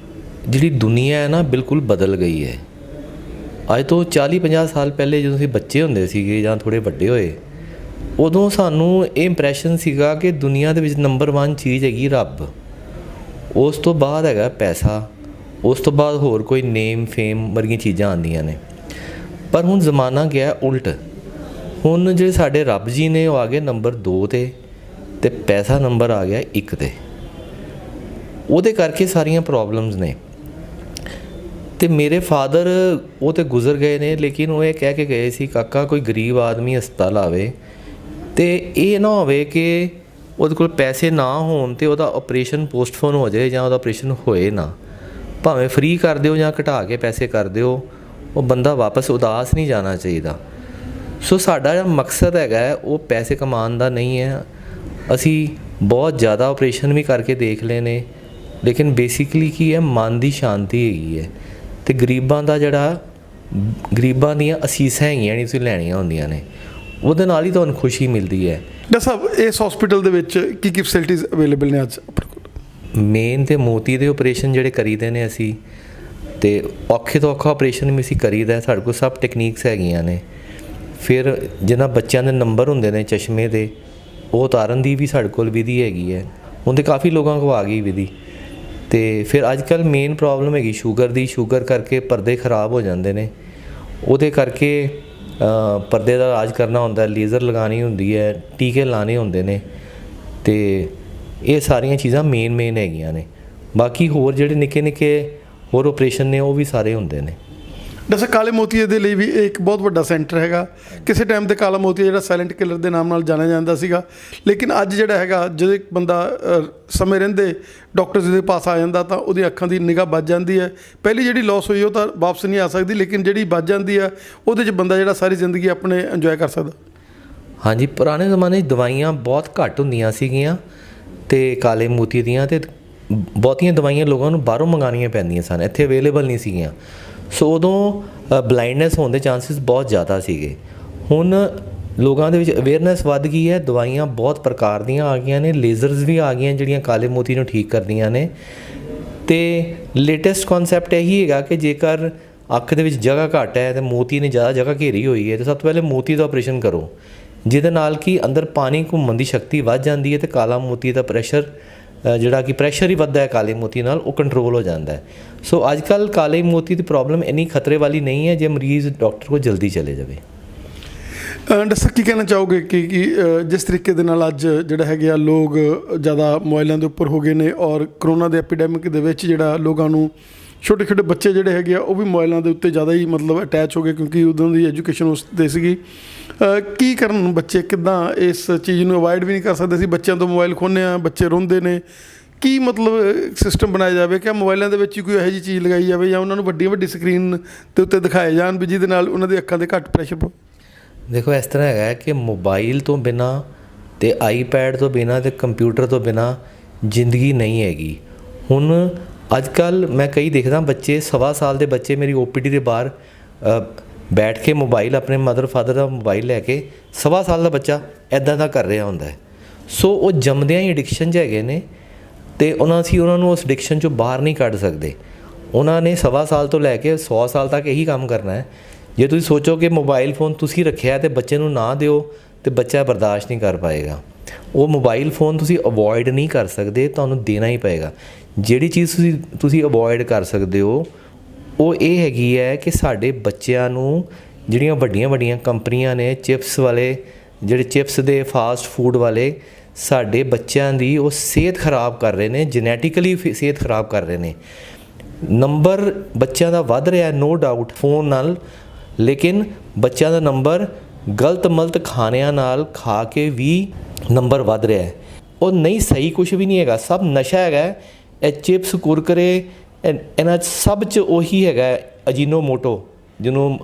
ਜਿਹੜੀ ਦੁਨੀਆ ਹੈ ਨਾ ਬਿਲਕੁਲ ਬਦਲ ਗਈ ਹੈ। ਅੱਜ ਤੋਂ 40-50 ਸਾਲ ਪਹਿਲੇ ਜਦੋਂ ਅਸੀਂ ਬੱਚੇ ਹੁੰਦੇ ਸੀਗੇ ਜਾਂ ਥੋੜ੍ਹੇ ਵੱਡੇ ਹੋਏ, ਉਦੋਂ ਸਾਨੂੰ ਇਹ ਇੰਪਰੈਸ਼ਨ ਸੀਗਾ ਕਿ ਦੁਨੀਆ ਦੇ ਵਿੱਚ ਨੰਬਰ 1 ਚੀਜ਼ ਹੈਗੀ ਰੱਬ, ਉਸ ਤੋਂ ਬਾਅਦ ਹੈਗਾ ਪੈਸਾ, ਉਸ ਤੋਂ ਬਾਅਦ ਹੋਰ ਕੋਈ ਨੇਮ ਫੇਮ ਵਰਗੀਆਂ ਚੀਜ਼ਾਂ ਆਉਂਦੀਆਂ ਨੇ। ਪਰ ਹੁਣ ਜ਼ਮਾਨਾ ਗਿਆ ਉਲਟ। ਹੁਣ ਜਿਹੜੇ ਸਾਡੇ ਰੱਬ ਜੀ ਨੇ ਉਹ ਆ ਗਏ ਨੰਬਰ 2 'ਤੇ, ਅਤੇ ਪੈਸਾ ਨੰਬਰ ਆ ਗਿਆ 1 'ਤੇ। ਉਹਦੇ ਕਰਕੇ ਸਾਰੀਆਂ ਪ੍ਰੋਬਲਮਸ ਨੇ। ਅਤੇ ਮੇਰੇ ਫਾਦਰ ਉਹ ਤਾਂ ਗੁਜ਼ਰ ਗਏ ਨੇ, ਲੇਕਿਨ ਉਹ ਇਹ ਕਹਿ ਕੇ ਗਏ ਸੀ, ਕਾਕਾ ਕੋਈ ਗਰੀਬ ਆਦਮੀ ਹਸਪਤਾਲ ਆਵੇ ਅਤੇ ਇਹ ਨਾ ਹੋਵੇ ਕਿ ਉਹਦੇ ਕੋਲ ਪੈਸੇ ਨਾ ਹੋਣ ਅਤੇ ਉਹਦਾ ਆਪਰੇਸ਼ਨ ਪੋਸਟਪੋਨ ਹੋ ਜਾਏ ਜਾਂ ਉਹਦਾ ਆਪਰੇਸ਼ਨ ਹੋਏ ਨਾ, ਭਾਵੇਂ ਫ੍ਰੀ ਕਰ ਦਿਓ ਜਾਂ ਘਟਾ ਕੇ ਪੈਸੇ ਕਰ ਦਿਓ, ਉਹ ਬੰਦਾ ਵਾਪਸ ਉਦਾਸ ਨਹੀਂ ਜਾਣਾ ਚਾਹੀਦਾ। ਸੋ ਸਾਡਾ ਜਿਹੜਾ ਮਕਸਦ ਹੈਗਾ ਉਹ ਪੈਸੇ ਕਮਾਉਣ ਦਾ ਨਹੀਂ ਹੈ। ਅਸੀਂ ਬਹੁਤ ਜ਼ਿਆਦਾ ਆਪਰੇਸ਼ਨ ਵੀ ਕਰਕੇ ਦੇਖ ਲਏ ਨੇ, ਲੇਕਿਨ ਬੇਸਿਕਲੀ ਕੀ ਹੈ, ਮਨ ਦੀ ਸ਼ਾਂਤੀ ਹੈਗੀ ਹੈ। ਅਤੇ ਗਰੀਬਾਂ ਦਾ ਜਿਹੜਾ ਗਰੀਬਾਂ ਦੀਆਂ ਅਸੀਸਾਂ ਹੈਗੀਆਂ ਨਹੀਂ ਤੁਸੀਂ ਲੈਣੀਆਂ ਹੁੰਦੀਆਂ ਨੇ, ਉਹਦੇ ਨਾਲ ਹੀ ਤੁਹਾਨੂੰ ਖੁਸ਼ੀ ਮਿਲਦੀ ਹੈ। ਡਾਕਟਰ ਸਾਹਿਬ, ਇਸ ਹਸਪੀਟਲ ਦੇ ਵਿੱਚ ਕੀ ਕੀ ਫੈਸਿਲਿਟੀਜ਼ ਅਵੇਲੇਬਲ ਨੇ ਅੱਜ ਆਪਣੇ ਕੋਲ? ਮੇਨ ਤੇ ਮੋਤੀ ਦੇ ਆਪਰੇਸ਼ਨ ਜਿਹੜੇ ਕਰੀਦੇ ਨੇ ਅਸੀਂ, ਅਤੇ ਔਖੇ ਤੋਂ ਔਖਾ ਆਪਰੇਸ਼ਨ ਵੀ ਅਸੀਂ ਕਰੀਦਾ। ਸਾਡੇ ਕੋਲ ਸਭ ਟੈਕਨੀਕਸ ਹੈਗੀਆਂ ਨੇ। ਫਿਰ ਜਿਨ੍ਹਾਂ ਬੱਚਿਆਂ ਦੇ ਨੰਬਰ ਹੁੰਦੇ ਨੇ ਚਸ਼ਮੇ ਦੇ, ਉਹ ਉਤਾਰਨ ਦੀ ਵੀ ਸਾਡੇ ਕੋਲ ਵਿਧੀ ਹੈਗੀ ਹੈ। ਹੁਣ ਤਾਂ ਕਾਫੀ ਲੋਕਾਂ ਕੋਲ ਆ ਗਈ ਵਿਧੀ। ਅਤੇ ਫਿਰ ਅੱਜ ਕੱਲ੍ਹ ਮੇਨ ਪ੍ਰੋਬਲਮ ਹੈਗੀ ਸ਼ੂਗਰ ਦੀ। ਸ਼ੂਗਰ ਕਰਕੇ ਪਰਦੇ ਖਰਾਬ ਹੋ ਜਾਂਦੇ ਨੇ, ਉਹਦੇ ਕਰਕੇ ਪਰਦੇ ਦਾ ਇਲਾਜ ਕਰਨਾ ਹੁੰਦਾ, ਲੇਜ਼ਰ ਲਗਾਉਣੀ ਹੁੰਦੀ ਹੈ, ਟੀਕੇ ਲਾਣੇ ਹੁੰਦੇ ਨੇ, ਅਤੇ ਇਹ ਸਾਰੀਆਂ ਚੀਜ਼ਾਂ ਮੇਨ ਹੈਗੀਆਂ ਨੇ। ਬਾਕੀ ਹੋਰ ਜਿਹੜੇ ਨਿੱਕੇ ਨਿੱਕੇ ਹੋਰ ਆਪਰੇਸ਼ਨ ਨੇ ਉਹ ਵੀ ਸਾਰੇ ਹੁੰਦੇ ਨੇ। ਦੱਸਿਆ ਕਾਲੇ ਮੋਤੀਏ ਦੇ ਲਈ ਵੀ ਇਹ ਇੱਕ ਬਹੁਤ ਵੱਡਾ ਸੈਂਟਰ ਹੈਗਾ। ਕਿਸੇ ਟਾਈਮ ਤੇ ਕਾਲਾ ਮੋਤੀਆ ਜਿਹੜਾ ਸਾਇਲੈਂਟ ਕਿਲਰ ਦੇ ਨਾਮ ਨਾਲ ਜਾਣਿਆ ਜਾਂਦਾ ਸੀਗਾ, ਲੇਕਿਨ ਅੱਜ ਜਿਹੜਾ ਹੈਗਾ ਜਦੋਂ ਇੱਕ ਬੰਦਾ ਸਮੇਂ ਰਹਿੰਦੇ ਡਾਕਟਰਸ ਦੇ ਪਾਸ ਆ ਜਾਂਦਾ ਤਾਂ ਉਹਦੀ ਅੱਖਾਂ ਦੀ ਨਿਗਾਹ ਵੱਜ ਜਾਂਦੀ ਹੈ। ਪਹਿਲੀ ਜਿਹੜੀ ਲਾਸ ਹੋਈ ਉਹ ਤਾਂ ਵਾਪਸ ਨਹੀਂ ਆ ਸਕਦੀ, ਲੇਕਿਨ ਜਿਹੜੀ ਵੱਜ ਜਾਂਦੀ ਹੈ ਉਹਦੇ 'ਚ ਬੰਦਾ ਜਿਹੜਾ ਸਾਰੀ ਜ਼ਿੰਦਗੀ ਆਪਣੇ ਇੰਜੋਏ ਕਰ ਸਕਦਾ। ਹਾਂਜੀ, ਪੁਰਾਣੇ ਜ਼ਮਾਨੇ 'ਚ ਦਵਾਈਆਂ ਬਹੁਤ ਘੱਟ ਹੁੰਦੀਆਂ ਸੀਗੀਆਂ ਅਤੇ ਕਾਲੇ ਮੋਤੀ ਦੀਆਂ, ਅਤੇ ਬਹੁਤੀਆਂ ਦਵਾਈਆਂ ਲੋਕਾਂ ਨੂੰ ਬਾਹਰੋਂ ਮੰਗਾਉਣੀਆਂ ਪੈਂਦੀਆਂ ਸਨ, ਇੱਥੇ ਅਵੇਲੇਬਲ ਨਹੀਂ ਸੀਗੀਆਂ। ਸੋ ਉਦੋਂ ਬਲਾਈਂਡਨੈਸ ਹੋਣ ਦੇ ਚਾਂਸਿਸ ਬਹੁਤ ਜ਼ਿਆਦਾ ਸੀਗੇ। ਹੁਣ ਲੋਕਾਂ ਦੇ ਵਿੱਚ ਅਵੇਅਰਨੈਸ ਵੱਧ ਗਈ ਹੈ, ਦਵਾਈਆਂ ਬਹੁਤ ਪ੍ਰਕਾਰ ਦੀਆਂ ਆ ਗਈਆਂ ਨੇ, ਲੇਜ਼ਰਸ ਵੀ ਆ ਗਈਆਂ ਜਿਹੜੀਆਂ ਕਾਲੇ ਮੋਤੀ ਨੂੰ ਠੀਕ ਕਰਦੀਆਂ ਨੇ। ਅਤੇ ਲੇਟੈਸਟ ਕਨਸੈਪਟ ਇਹੀ ਹੈਗਾ ਕਿ ਜੇਕਰ ਅੱਖ ਦੇ ਵਿੱਚ ਜਗ੍ਹਾ ਘੱਟ ਹੈ ਅਤੇ ਮੋਤੀ ਨੇ ਜ਼ਿਆਦਾ ਜਗ੍ਹਾ ਘੇਰੀ ਹੋਈ ਹੈ ਤਾਂ ਸਭ ਤੋਂ ਪਹਿਲੇ ਮੋਤੀ ਦਾ ਆਪਰੇਸ਼ਨ ਕਰੋ, ਜਿਹਦੇ ਨਾਲ ਕਿ ਅੰਦਰ ਪਾਣੀ ਘੁੰਮਣ ਦੀ ਸ਼ਕਤੀ ਵੱਧ ਜਾਂਦੀ ਹੈ ਅਤੇ ਕਾਲਾ ਮੋਤੀ ਦਾ ਪ੍ਰੈਸ਼ਰ ਜਿਹੜਾ ਕਿ ਪ੍ਰੈਸ਼ਰ ਹੀ ਵੱਧਦਾ ਹੈ ਕਾਲੇ ਮੋਤੀ ਨਾਲ, ਉਹ ਕੰਟਰੋਲ ਹੋ ਜਾਂਦਾ ਹੈ। ਸੋ ਅੱਜ ਕੱਲ੍ਹ ਕਾਲੇ ਮੋਤੀ ਦੀ ਪ੍ਰੋਬਲਮ ਇੰਨੀ ਖਤਰੇ ਵਾਲੀ ਨਹੀਂ ਹੈ ਜੇ ਮਰੀਜ਼ ਡਾਕਟਰ ਕੋਲ ਜਲਦੀ ਚਲੇ ਜਾਵੇ। ਡਾਕਟਰ ਕੀ ਕਹਿਣਾ ਚਾਹੋਗੇ ਕਿ ਜਿਸ ਤਰੀਕੇ ਦੇ ਨਾਲ ਅੱਜ ਜਿਹੜਾ ਹੈਗੇ ਆ ਲੋਕ ਜ਼ਿਆਦਾ ਮੋਬਾਈਲਾਂ ਦੇ ਉੱਪਰ ਹੋ ਗਏ ਨੇ, ਔਰ ਕਰੋਨਾ ਦੇ ਐਪੀਡੈਮਿਕ ਦੇ ਵਿੱਚ ਜਿਹੜਾ ਲੋਕਾਂ ਨੂੰ ਛੋਟੇ ਛੋਟੇ ਬੱਚੇ ਜਿਹੜੇ ਹੈਗੇ ਆ ਉਹ ਵੀ ਮੋਬਾਈਲਾਂ ਦੇ ਉੱਤੇ ਜ਼ਿਆਦਾ ਹੀ ਮਤਲਬ ਅਟੈਚ ਹੋ ਗਏ, ਕਿਉਂਕਿ ਉਦੋਂ ਦੀ ਐਜੂਕੇਸ਼ਨ ਉਸ 'ਤੇ ਸੀਗੀ। ਕੀ ਕਰਨ ਬੱਚੇ, ਕਿੱਦਾਂ ਇਸ ਚੀਜ਼ ਨੂੰ ਅਵਾਇਡ ਵੀ ਨਹੀਂ ਕਰ ਸਕਦੇ ਸੀ? ਬੱਚਿਆਂ ਤੋਂ ਮੋਬਾਈਲ ਖੋਹਦੇ ਆ, ਬੱਚੇ ਰੋਂਦੇ ਨੇ, ਕੀ ਮਤਲਬ ਸਿਸਟਮ ਬਣਾਇਆ ਜਾਵੇ ਕਿ ਮੋਬਾਈਲਾਂ ਦੇ ਵਿੱਚ ਹੀ ਕੋਈ ਇਹੋ ਜਿਹੀ ਚੀਜ਼ ਲਗਾਈ ਜਾਵੇ ਜਾਂ ਉਹਨਾਂ ਨੂੰ ਵੱਡੀ ਸਕਰੀਨ ਦੇ ਉੱਤੇ ਦਿਖਾਏ ਜਾਣ ਵੀ ਜਿਹਦੇ ਨਾਲ ਉਹਨਾਂ ਦੀ ਅੱਖਾਂ 'ਤੇ ਘੱਟ ਪ੍ਰੈਸ਼ਰ ਪਵੇ? ਦੇਖੋ, ਇਸ ਤਰ੍ਹਾਂ ਹੈਗਾ ਕਿ ਮੋਬਾਈਲ ਤੋਂ ਬਿਨਾਂ ਅਤੇ ਆਈਪੈਡ ਤੋਂ ਬਿਨਾਂ ਅਤੇ ਕੰਪਿਊਟਰ ਤੋਂ ਬਿਨਾਂ ਜ਼ਿੰਦਗੀ ਨਹੀਂ ਹੈਗੀ। ਹੁਣ ਅੱਜ ਕੱਲ੍ਹ ਮੈਂ ਕਈ ਦੇਖਦਾ ਬੱਚੇ 1.25 ਸਾਲ ਦੇ ਬੱਚੇ ਮੇਰੀ OPD ਦੇ ਬਾਹਰ ਬੈਠ ਕੇ ਮੋਬਾਈਲ, ਆਪਣੇ ਮਦਰ ਫਾਦਰ ਦਾ ਮੋਬਾਈਲ ਲੈ ਕੇ 1.25 ਸਾਲ ਦਾ ਬੱਚਾ ਇੱਦਾਂ ਦਾ ਕਰ ਰਿਹਾ ਹੁੰਦਾ ਹੈ। ਸੋ ਉਹ ਜੰਮਦਿਆਂ ਹੀ ਐਡਿਕਸ਼ਨ 'ਚ ਹੈਗੇ ਨੇ ਅਤੇ ਉਹਨਾਂ ਨੂੰ ਉਸ ਐਡਿਕਸ਼ਨ 'ਚੋਂ ਬਾਹਰ ਨਹੀਂ ਕੱਢ ਸਕਦੇ। ਉਹਨਾਂ ਨੇ 1.25 ਸਾਲ ਤੋਂ ਲੈ ਕੇ 100 ਸਾਲ ਤੱਕ ਇਹੀ ਕੰਮ ਕਰਨਾ ਹੈ। ਜੇ ਤੁਸੀਂ ਸੋਚੋ ਕਿ ਮੋਬਾਈਲ ਫੋਨ ਤੁਸੀਂ ਰੱਖਿਆ ਅਤੇ ਬੱਚੇ ਨੂੰ ਨਾ ਦਿਓ ਤਾਂ ਬੱਚਾ ਬਰਦਾਸ਼ਤ ਨਹੀਂ ਕਰ ਪਾਏਗਾ। ਉਹ ਮੋਬਾਈਲ ਫੋਨ ਤੁਸੀਂ ਅਵੋਇਡ ਨਹੀਂ ਕਰ ਸਕਦੇ, ਤੁਹਾਨੂੰ ਦੇਣਾ ਹੀ ਪਏਗਾ। ਜਿਹੜੀ ਚੀਜ਼ ਤੁਸੀਂ ਅਵੋਇਡ ਕਰ ਸਕਦੇ ਹੋ ਉਹ ਇਹ ਹੈਗੀ ਹੈ ਕਿ ਸਾਡੇ ਬੱਚਿਆਂ ਨੂੰ ਜਿਹੜੀਆਂ ਵੱਡੀਆਂ ਕੰਪਨੀਆਂ ਨੇ ਚਿਪਸ ਵਾਲੇ, ਜਿਹੜੇ ਚਿਪਸ ਦੇ ਫਾਸਟ ਫੂਡ ਵਾਲੇ, ਸਾਡੇ ਬੱਚਿਆਂ ਦੀ ਉਹ ਸਿਹਤ ਖਰਾਬ ਕਰ ਰਹੇ ਨੇ, ਜੈਨੇਟਿਕਲੀ ਸਿਹਤ ਖਰਾਬ ਕਰ ਰਹੇ ਨੇ। ਨੰਬਰ ਬੱਚਿਆਂ ਦਾ ਵੱਧ ਰਿਹਾ ਨੋ ਡਾਊਟ ਫੋਨ ਨਾਲ, ਲੇਕਿਨ ਬੱਚਿਆਂ ਦਾ ਨੰਬਰ ਗਲਤ ਖਾਣਿਆਂ ਨਾਲ ਖਾ ਕੇ ਵੀ ਨੰਬਰ ਵੱਧ ਰਿਹਾ ਹੈ। ਉਹ ਨਹੀਂ, ਸਹੀ ਕੁਛ ਵੀ ਨਹੀਂ ਹੈਗਾ, ਸਭ ਨਸ਼ਾ ਹੈਗਾ। ਇਹ ਚਿਪਸ, ਕੁਰਕਰੇ, ਇਹਨਾਂ ਸਭ 'ਚ ਉਹੀ ਹੈਗਾ ਅਜੀਨੋਮੋਟੋ, ਜਿਹਨੂੰ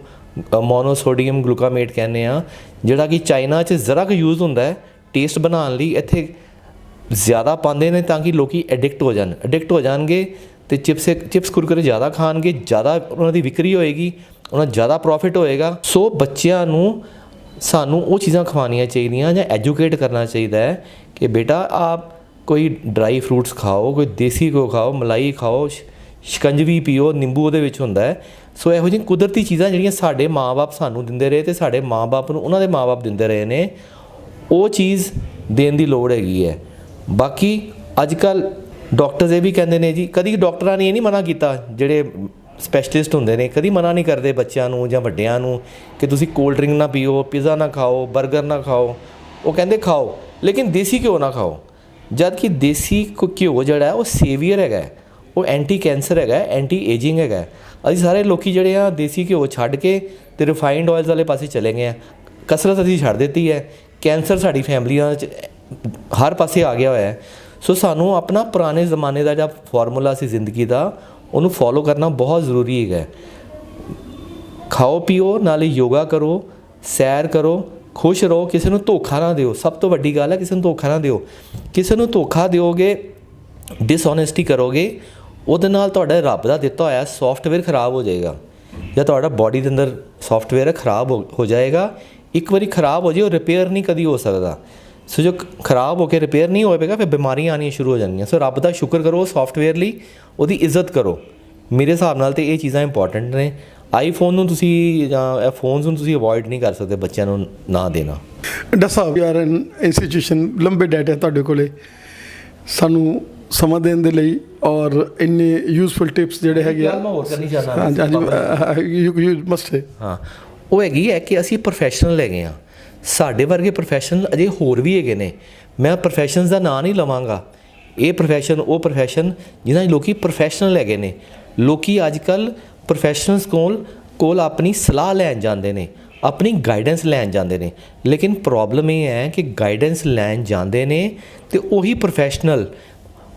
ਮੋਨੋਸੋਡੀਅਮ ਗਲੂਕਾਮੇਟ ਕਹਿੰਦੇ ਆ, ਜਿਹੜਾ ਕਿ ਚਾਈਨਾ 'ਚ ਜ਼ਰਾ ਕੁ ਯੂਜ਼ ਹੁੰਦਾ ਹੈ ਟੇਸਟ ਬਣਾਉਣ ਲਈ। ਇੱਥੇ ਜ਼ਿਆਦਾ ਪਾਉਂਦੇ ਨੇ ਤਾਂ ਕਿ ਲੋਕ ਐਡਿਕਟ ਹੋ ਜਾਣਗੇ ਅਤੇ ਚਿਪਸ ਕੁਰਕਰੇ ਜ਼ਿਆਦਾ ਖਾਣਗੇ, ਜ਼ਿਆਦਾ ਉਹਨਾਂ ਦੀ ਵਿਕਰੀ ਹੋਏਗੀ, ਉਹਨਾਂ ਜ਼ਿਆਦਾ ਪ੍ਰੋਫਿਟ ਹੋਏਗਾ। ਸੋ ਬੱਚਿਆਂ ਨੂੰ ਸਾਨੂੰ ਉਹ ਚੀਜ਼ਾਂ ਖਵਾਉਣੀਆਂ ਚਾਹੀਦੀਆਂ ਜਾਂ ਐਜੂਕੇਟ ਕਰਨਾ ਚਾਹੀਦਾ ਹੈ ਕਿ ਬੇਟਾ ਆਪ ਕੋਈ ਡਰਾਈ ਫਰੂਟਸ ਖਾਓ, ਕੋਈ ਦੇਸੀ ਘਿਓ ਖਾਓ, ਮਲਾਈ ਖਾਓ, ਸ਼ਿਕੰਜਵੀ ਪੀਓ, ਨਿੰਬੂ ਉਹਦੇ ਵਿੱਚ ਹੁੰਦਾ ਹੈ। ਸੋ ਇਹੋ ਜਿਹੀ ਕੁਦਰਤੀ ਚੀਜ਼ਾਂ ਜਿਹੜੀਆਂ ਸਾਡੇ ਮਾਂ-ਬਾਪ ਸਾਨੂੰ ਦਿੰਦੇ ਰਹੇ ਅਤੇ ਸਾਡੇ ਮਾਂ-ਬਾਪ ਨੂੰ ਉਹਨਾਂ ਦੇ ਮਾਂ-ਬਾਪ ਦਿੰਦੇ ਰਹੇ ਨੇ, ਉਹ ਚੀਜ਼ ਦੇਣ ਦੀ ਲੋੜ ਹੈਗੀ ਹੈ। ਬਾਕੀ ਅੱਜ ਕੱਲ੍ਹ ਡਾਕਟਰਸ ਇਹ ਵੀ ਕਹਿੰਦੇ ਨੇ ਜੀ, ਕਦੀ ਡਾਕਟਰਾਂ ਨੇ ਇਹ ਨਹੀਂ ਮਨਾ ਕੀਤਾ, ਜਿਹੜੇ ਸਪੈਸ਼ਲਿਸਟ ਹੁੰਦੇ ਨੇ ਕਦੀ ਮਨਾ ਨਹੀਂ ਕਰਦੇ ਬੱਚਿਆਂ ਨੂੰ ਜਾਂ ਵੱਡਿਆਂ ਨੂੰ ਕਿ ਤੁਸੀਂ ਕੋਲਡ ਡਰਿੰਕ ਨਾ ਪੀਓ, ਪੀਜ਼ਾ ਨਾ ਖਾਓ, ਬਰਗਰ ਨਾ ਖਾਓ। ਉਹ ਕਹਿੰਦੇ ਖਾਓ, ਲੇਕਿਨ ਦੇਸੀ ਘਿਓ ਨਾ ਖਾਓ। ਜਦ ਕਿ ਦੇਸੀ ਘਿਓ ਜਿਹੜਾ ਉਹ ਸੇਵੀਅਰ ਹੈਗਾ, ਉਹ ਐਂਟੀ ਕੈਂਸਰ ਹੈਗਾ, ਐਂਟੀ ਏਜਿੰਗ ਹੈਗਾ। ਅਸੀਂ ਸਾਰੇ ਲੋਕ ਜਿਹੜੇ ਆ ਦੇਸੀ ਘਿਓ ਛੱਡ ਕੇ ਅਤੇ ਰਿਫਾਈਨਡ ਆਇਲਸ ਵਾਲੇ ਪਾਸੇ ਚਲੇ ਗਏ ਆ। ਕਸਰਤ ਅਸੀਂ ਛੱਡ ਦਿੱਤੀ ਹੈ, ਕੈਂਸਰ ਸਾਡੀ ਫੈਮਲੀਆਂ 'ਚ ਹਰ ਪਾਸੇ ਆ ਗਿਆ ਹੋਇਆ ਹੈ। ਸੋ ਸਾਨੂੰ ਆਪਣਾ ਪੁਰਾਣੇ ਜ਼ਮਾਨੇ ਦਾ ਜਿਹੜਾ ਫਾਰਮੂਲਾ ਸੀ ਜ਼ਿੰਦਗੀ ਦਾ, ਉਹਨੂੰ ਫੋਲੋ ਕਰਨਾ ਬਹੁਤ ਜ਼ਰੂਰੀ ਹੈਗਾ। ਖਾਓ ਪੀਓ, ਨਾਲੇ ਯੋਗਾ ਕਰੋ, ਸੈਰ ਕਰੋ, ਖੁਸ਼ ਰਹੋ, ਕਿਸੇ ਨੂੰ ਧੋਖਾ ਨਾ ਦਿਓ। ਸਭ ਤੋਂ ਵੱਡੀ ਗੱਲ ਹੈ ਕਿਸੇ ਨੂੰ ਧੋਖਾ ਨਾ ਦਿਓ। ਕਿਸੇ ਨੂੰ ਧੋਖਾ ਦਿਓਗੇ, ਡਿਸਓਨੈਸਟੀ ਕਰੋਗੇ, ਉਹਦੇ ਨਾਲ ਤੁਹਾਡਾ ਰੱਬ ਦਾ ਦਿੱਤਾ ਹੋਇਆ ਸੌਫਟਵੇਅਰ ਖਰਾਬ ਹੋ ਜਾਏਗਾ, ਜਾਂ ਤੁਹਾਡਾ ਬਾਡੀ ਦੇ ਅੰਦਰ ਸੌਫਟਵੇਅਰ ਖਰਾਬ ਹੋ ਜਾਏਗਾ। ਇੱਕ ਵਾਰੀ ਖਰਾਬ ਹੋ ਜਾਏ ਉਹ ਰਿਪੇਅਰ ਨਹੀਂ ਕਦੀ ਹੋ ਸਕਦਾ। ਸੋ ਜੋ ਖਰਾਬ ਹੋ ਕੇ ਰਿਪੇਅਰ ਨਹੀਂ ਹੋ ਪਾਏਗਾ, ਫਿਰ ਬਿਮਾਰੀਆਂ ਆਉਣੀਆਂ ਸ਼ੁਰੂ ਹੋ ਜਾਣਗੀਆਂ। ਸੋ ਰੱਬ ਦਾ ਸ਼ੁਕਰ ਕਰੋ ਸੌਫਟਵੇਅਰ ਲਈ, ਉਹਦੀ ਇੱਜ਼ਤ ਕਰੋ। ਮੇਰੇ ਹਿਸਾਬ ਨਾਲ ਤਾਂ ਇਹ ਚੀਜ਼ਾਂ ਇੰਪੋਰਟੈਂਟ ਨੇ। ਆਈਫੋਨ ਨੂੰ ਤੁਸੀਂ ਜਾਂ ਫੋਨਸ ਨੂੰ ਤੁਸੀਂ ਅਵੋਇਡ ਨਹੀਂ ਕਰ ਸਕਦੇ, ਬੱਚਿਆਂ ਨੂੰ ਨਾ ਦੇਣਾ। ਡਾਕਟਰ ਸਾਹਿਬ, ਯਾਰ ਇੰਸਟੀਟਿਊਸ਼ਨ ਲੰਬੇ ਡਾਟਾ ਤੁਹਾਡੇ ਕੋਲੇ, ਸਾਨੂੰ ਸਮਾਂ ਦੇਣ ਦੇ ਲਈ ਔਰ ਇੰਨੇ ਯੂਜ਼ਫੁਲ ਟਿਪਸ ਜਿਹੜੇ ਹੈਗੇ ਆ। ਹੋਰ ਕਰਨੀ ਚਾਹੁੰਦਾ। ਹਾਂਜੀ, ਯੂ ਮਸਟ ਸੇ। ਹਾਂ, ਉਹ ਹੈਗੀ ਹੈ ਕਿ ਅਸੀਂ ਪ੍ਰੋਫੈਸ਼ਨਲ ਹੈਗੇ ਹਾਂ। ਸਾਡੇ ਵਰਗੇ ਪ੍ਰੋਫੈਸ਼ਨਲ ਅਜੇ ਹੋਰ ਵੀ ਹੈਗੇ ਨੇ। ਮੈਂ ਪ੍ਰੋਫੈਸ਼ਨਸ ਦਾ ਨਾਂ ਨਹੀਂ ਲਵਾਂਗਾ, ਇਹ ਪ੍ਰੋਫੈਸ਼ਨ ਉਹ ਪ੍ਰੋਫੈਸ਼ਨ ਜਿਨ੍ਹਾਂ 'ਚ ਲੋਕ ਪ੍ਰੋਫੈਸ਼ਨਲ ਹੈਗੇ ਨੇ। ਲੋਕ ਅੱਜ ਕੱਲ੍ਹ ਪ੍ਰੋਫੈਸ਼ਨਲਸ ਕੋਲ ਕੋਲ ਆਪਣੀ ਸਲਾਹ ਲੈਣ ਜਾਂਦੇ ਨੇ, ਆਪਣੀ ਗਾਈਡੈਂਸ ਲੈਣ ਜਾਂਦੇ ਨੇ। ਲੇਕਿਨ ਪ੍ਰੋਬਲਮ ਇਹ ਹੈ ਕਿ ਗਾਈਡੈਂਸ ਲੈਣ ਜਾਂਦੇ ਨੇ ਤੇ ਉਹੀ ਪ੍ਰੋਫੈਸ਼ਨਲ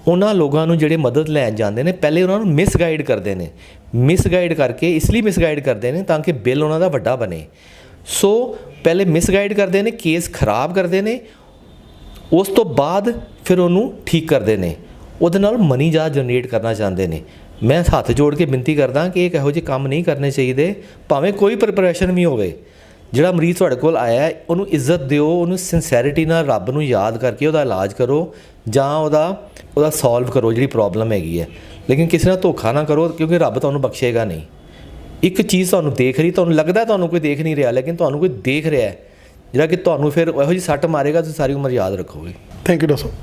ਉਹਨਾਂ ਲੋਕਾਂ ਨੂੰ ਜਿਹੜੇ ਮਦਦ ਲੈਣ ਜਾਂਦੇ ਨੇ ਪਹਿਲੇ ਉਹਨਾਂ ਨੂੰ ਮਿਸਗਾਈਡ ਕਰਦੇ ਨੇ। ਮਿਸਗਾਈਡ ਕਰਕੇ ਇਸ ਲਈ ਮਿਸਗਾਈਡ ਕਰਦੇ ਨੇ ਤਾਂ ਕਿ ਬਿੱਲ ਉਹਨਾਂ ਦਾ ਵੱਡਾ ਬਣੇ। ਸੋ ਪਹਿਲੇ ਮਿਸਗਾਈਡ ਕਰਦੇ ਨੇ, ਕੇਸ ਖਰਾਬ ਕਰਦੇ ਨੇ, ਉਸ ਤੋਂ ਬਾਅਦ ਫਿਰ ਉਹਨੂੰ ਠੀਕ ਕਰਦੇ ਨੇ, ਉਹਦੇ ਨਾਲ ਮਨੀ ਜ਼ਿਆਦਾ ਜਨਰੇਟ ਕਰਨਾ ਚਾਹੁੰਦੇ ਨੇ। ਮੈਂ ਹੱਥ ਜੋੜ ਕੇ ਬੇਨਤੀ ਕਰਦਾ ਕਿ ਇਹ ਇਹੋ ਜਿਹੇ ਕੰਮ ਨਹੀਂ ਕਰਨੇ ਚਾਹੀਦੇ, ਭਾਵੇਂ ਕੋਈ ਪ੍ਰੈਪਰੇਸ਼ਨ ਵੀ ਹੋਵੇ। ਜਿਹੜਾ ਮਰੀਜ਼ ਤੁਹਾਡੇ ਕੋਲ ਆਇਆ ਹੈ ਉਹਨੂੰ ਇੱਜ਼ਤ ਦਿਓ, ਉਹਨੂੰ ਸਿੰਸੈਰਿਟੀ ਨਾਲ ਰੱਬ ਨੂੰ ਯਾਦ ਕਰਕੇ ਉਹਦਾ ਇਲਾਜ ਕਰੋ ਜਾਂ ਉਹਦਾ ਸੋਲਵ ਕਰੋ ਜਿਹੜੀ ਪ੍ਰੋਬਲਮ ਹੈਗੀ ਹੈ। ਲੇਕਿਨ ਕਿਸੇ ਨਾਲ ਧੋਖਾ ਨਾ ਕਰੋ, ਕਿਉਂਕਿ ਰੱਬ ਤੁਹਾਨੂੰ ਬਖਸ਼ੇਗਾ ਨਹੀਂ। ਇੱਕ ਚੀਜ਼ ਤੁਹਾਨੂੰ ਦੇਖ ਰਹੀ, ਤੁਹਾਨੂੰ ਲੱਗਦਾ ਤੁਹਾਨੂੰ ਕੋਈ ਦੇਖ ਨਹੀਂ ਰਿਹਾ, ਲੇਕਿਨ ਤੁਹਾਨੂੰ ਕੋਈ ਦੇਖ ਰਿਹਾ ਹੈ ਜਿਹੜਾ ਕਿ ਤੁਹਾਨੂੰ ਫਿਰ ਇਹੋ ਜਿਹੀ ਸੱਟ ਮਾਰੇਗਾ, ਤੁਸੀਂ ਸਾਰੀ ਉਮਰ ਯਾਦ ਰੱਖੋਗੇ। थैंक यू डॉक्टर साहब।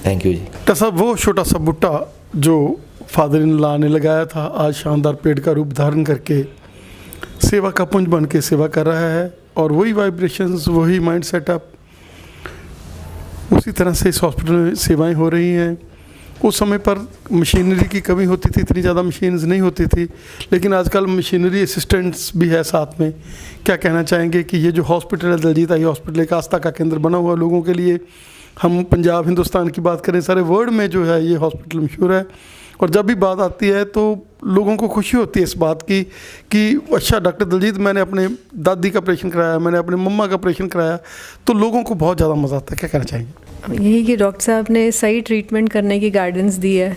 Thank you ji. डॉक्टर साहब, वो छोटा सा बूटा जो फादर इन लॉ ने लगाया था आज शानदार पेड़ का रूप धारण करके सेवा का पुंज बन के सेवा कर रहा है, और वही वाइब्रेशंस, वही माइंड सेटअप, उसी तरह से इस हॉस्पिटल में सेवाएं हो रही हैं। उस समय पर मशीनरी की कमी होती थी, इतनी ज़्यादा मशीन्स नहीं होती थी, लेकिन आजकल मशीनरी असिस्टेंट्स भी है साथ में। क्या कहना चाहेंगे कि ये जो हॉस्पिटल है दलजीत आई हॉस्पिटल एक आस्था का केंद्र बना हुआ लोगों के लिए, हम पंजाब हिंदुस्तान की बात करें सारे वर्ल्ड में जो है ये हॉस्पिटल मशहूर है, और जब भी बात आती है तो लोगों को खुशी होती है इस बात की कि अच्छा डॉक्टर दलजीत, मैंने अपने दादी का ऑपरेशन कराया, मैंने अपने मम्मा का ऑपरेशन कराया, तो लोगों को बहुत ज़्यादा मज़ा आता है। क्या कहना चाहेंगे? यही कि डॉक्टर साहब ने सही ट्रीटमेंट करने की गाइडेंस दी है